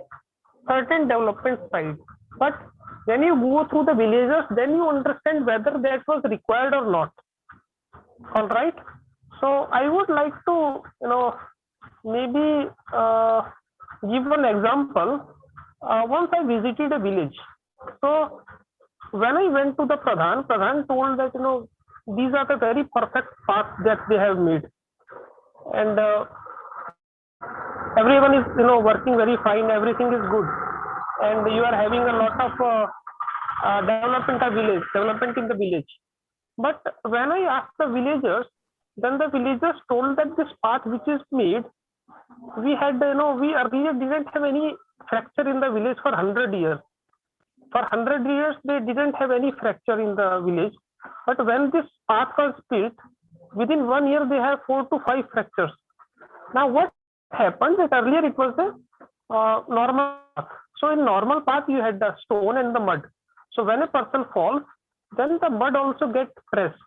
certain development side. But when you go through the villagers, then you understand whether that was required or not. All right. So I would like to, maybe give one example. Once I visited a village. So when I went to the Pradhan told that, these are the very perfect paths that they have made. And everyone is, working very fine, everything is good. And you are having a lot of development in the village. But when I asked the villagers, then the villagers told that this path which is made, we had, we earlier didn't have any fracture in the village for 100 years. For 100 years, they didn't have any fracture in the village. But when this path was built, within 1 year, they have 4 to 5 fractures. Now, what happened that earlier it was a normal path. So in normal path, you had the stone and the mud. So when a person falls, then the mud also gets pressed.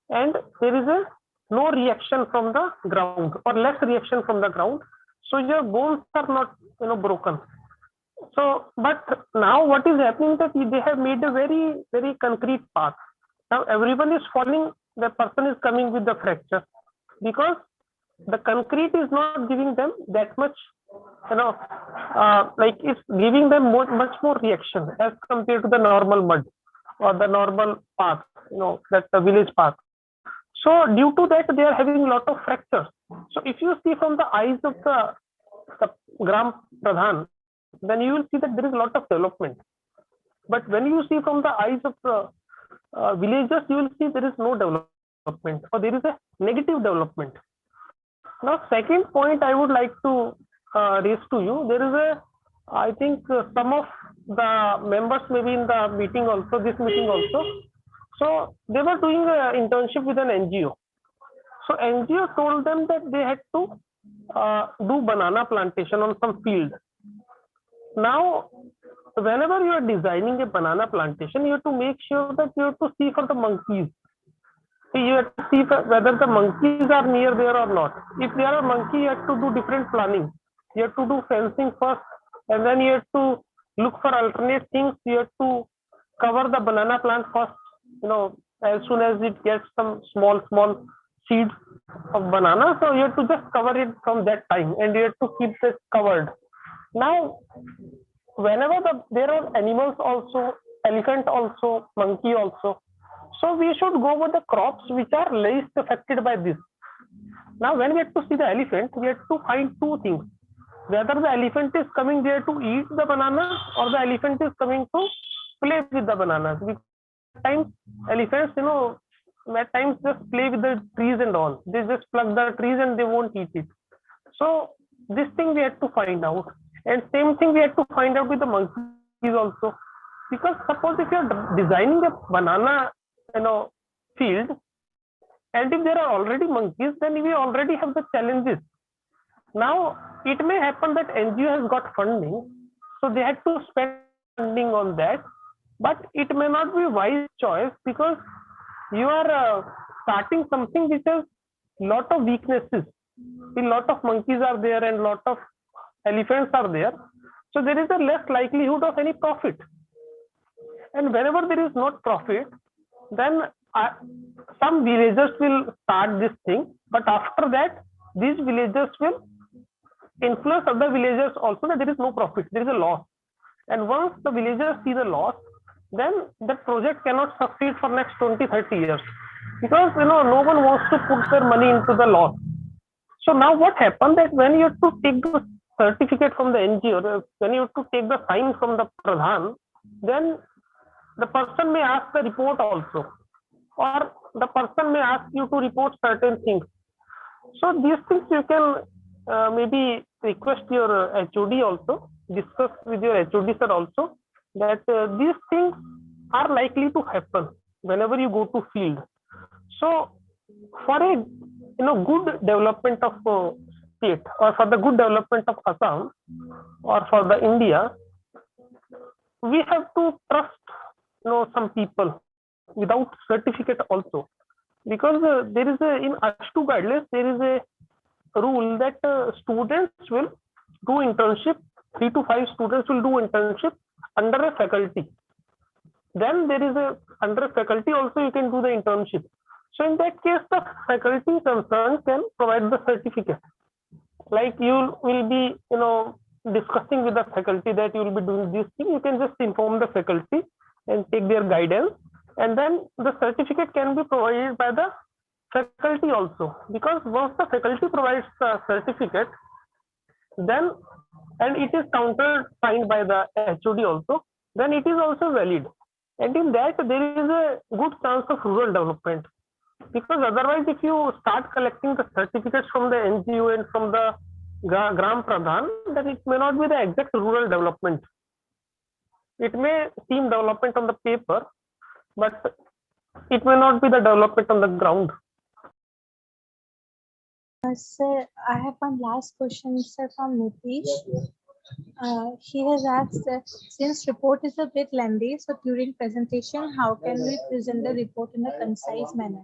And there is no reaction from the ground, or less reaction from the ground. So your bones are not, broken. So, but now what is happening that they have made a very, very concrete path. Now everyone is falling, the person is coming with the fracture because the concrete is not giving them that much, like it's giving them much more reaction as compared to the normal mud or the normal path, that the village path. So due to that, they are having a lot of fractures. So if you see from the eyes of the Gram Pradhan, then you will see that there is a lot of development. But when you see from the eyes of the villagers, you will see there is no development or there is a negative development. Now, second point I would like to raise to you, there is I think some of the members maybe in the meeting also, this meeting also, so they were doing an internship with an NGO. So NGO told them that they had to do banana plantation on some field. Now, whenever you are designing a banana plantation, you have to make sure that you have to see for the monkeys. You have to see whether the monkeys are near there or not. If there are monkey, you have to do different planning. You have to do fencing first, and then you have to look for alternate things. You have to cover the banana plant first. As soon as it gets some small seeds of banana, so you have to just cover it from that time, and you have to keep this covered. Now, whenever there are animals also, elephant also, monkey also, so we should go with the crops which are least affected by this. Now, when we have to see the elephant, we have to find two things: whether the elephant is coming there to eat the banana or the elephant is coming to play with the bananas. Because at times elephants, at times just play with the trees and all. They just pluck the trees and they won't eat it. So this thing we have to find out. And same thing we have to find out with the monkeys also. Because suppose if you are designing a banana, field, and if there are already monkeys, then we already have the challenges. Now, it may happen that NGO has got funding, so they had to spend funding on that, but it may not be a wise choice because you are starting something which has lot of weaknesses. A lot of monkeys are there and lot of elephants are there, so there is a less likelihood of any profit. And whenever there is not profit, then some villagers will start this thing, but after that, these villagers will influence other villagers also that there is no profit, there is a loss. And once the villagers see the loss, then the project cannot succeed for next 20-30 years because no one wants to put their money into the loss. So now what happened that when you have to take the certificate from the NGO, when you have to take the sign from the Pradhan, then the person may ask the report also, or the person may ask you to report certain things. So these things you can maybe request your HOD also, discuss with your HOD sir also, that these things are likely to happen whenever you go to field. So for a good development of state, or for the good development of Assam or for the India, we have to trust some people without certificate also, because there is in ASHTO guidelines there is a rule that students will do internship, 3 to 5 students will do internship under a faculty. Then there is under a faculty also you can do the internship. So in that case, the faculty concerned can provide the certificate. Like you will be, discussing with the faculty that you will be doing this thing, you can just inform the faculty and take their guidance, and then the certificate can be provided by the faculty also. Because once the faculty provides the certificate, then and it is countersigned by the HOD also, then it is also valid. And in that there is a good chance of rural development. Because otherwise, if you start collecting the certificates from the NGO and from the Gram Pradhan, then it may not be the exact rural development. It may seem development on the paper, but it may not be the development on the ground. Sir, I have one last question, sir, from Nitish. He has asked, since report is a bit lengthy, so during presentation, how can we present the report in a concise manner?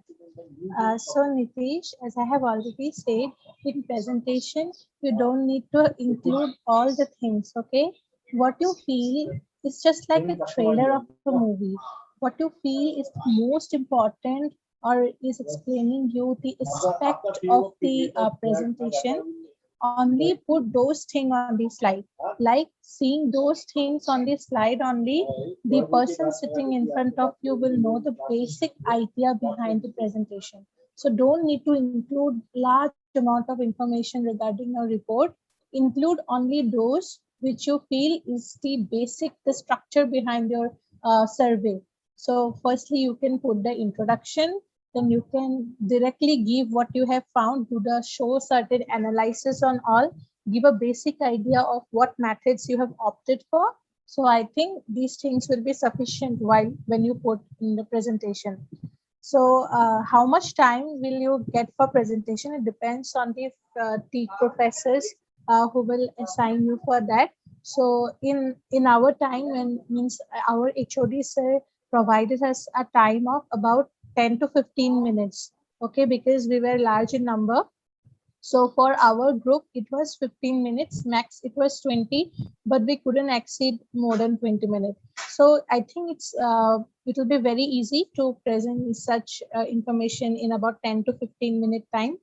So Nitish, as I have already said, in presentation, you don't need to include all the things, okay? What you feel is just like a trailer of a movie. what you feel is most important or is explaining you the aspect of the presentation, only put those things on the slide. Like seeing those things on the slide only, the person sitting in front of you will know the basic idea behind the presentation. So don't need to include large amount of information regarding your report. Include only those which you feel is the basic, the structure behind your survey. So firstly, you can put the introduction, then you can directly give what you have found, do the show certain analysis on all, give a basic idea of what methods you have opted for. So I think these things will be sufficient while when you put in the presentation. So how much time will you get for presentation? It depends on the professors who will assign you for that. So in our time, when means our HOD sir provided us a time of about 10 to 15 minutes. Okay, because we were large in number. So for our group, it was 15 minutes, max it was 20, but we couldn't exceed more than 20 minutes. So I think it will be very easy to present such information in about 10 to 15-minute time.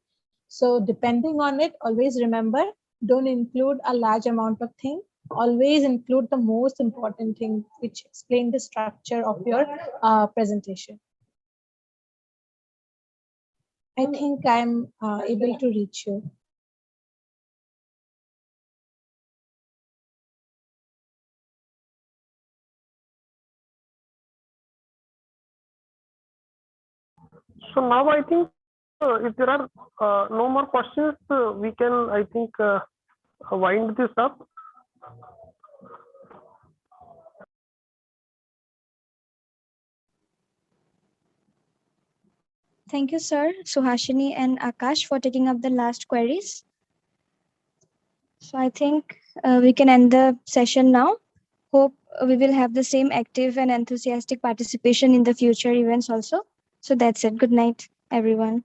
So depending on it, always remember, don't include a large amount of thing. Always include the most important thing, which explain the structure of your presentation. I think I'm able to reach you. So now I think if there are no more questions, we can, I think, wind this up. Thank you, sir, Suhashini and Akash, for taking up the last queries. So I think we can end the session now. Hope we will have the same active and enthusiastic participation in the future events also. So that's it. Good night, everyone.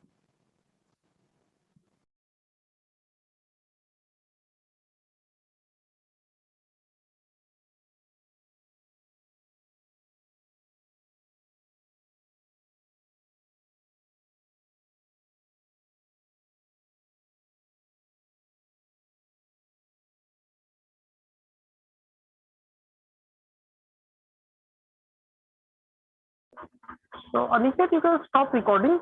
So Aniket, you can stop recording.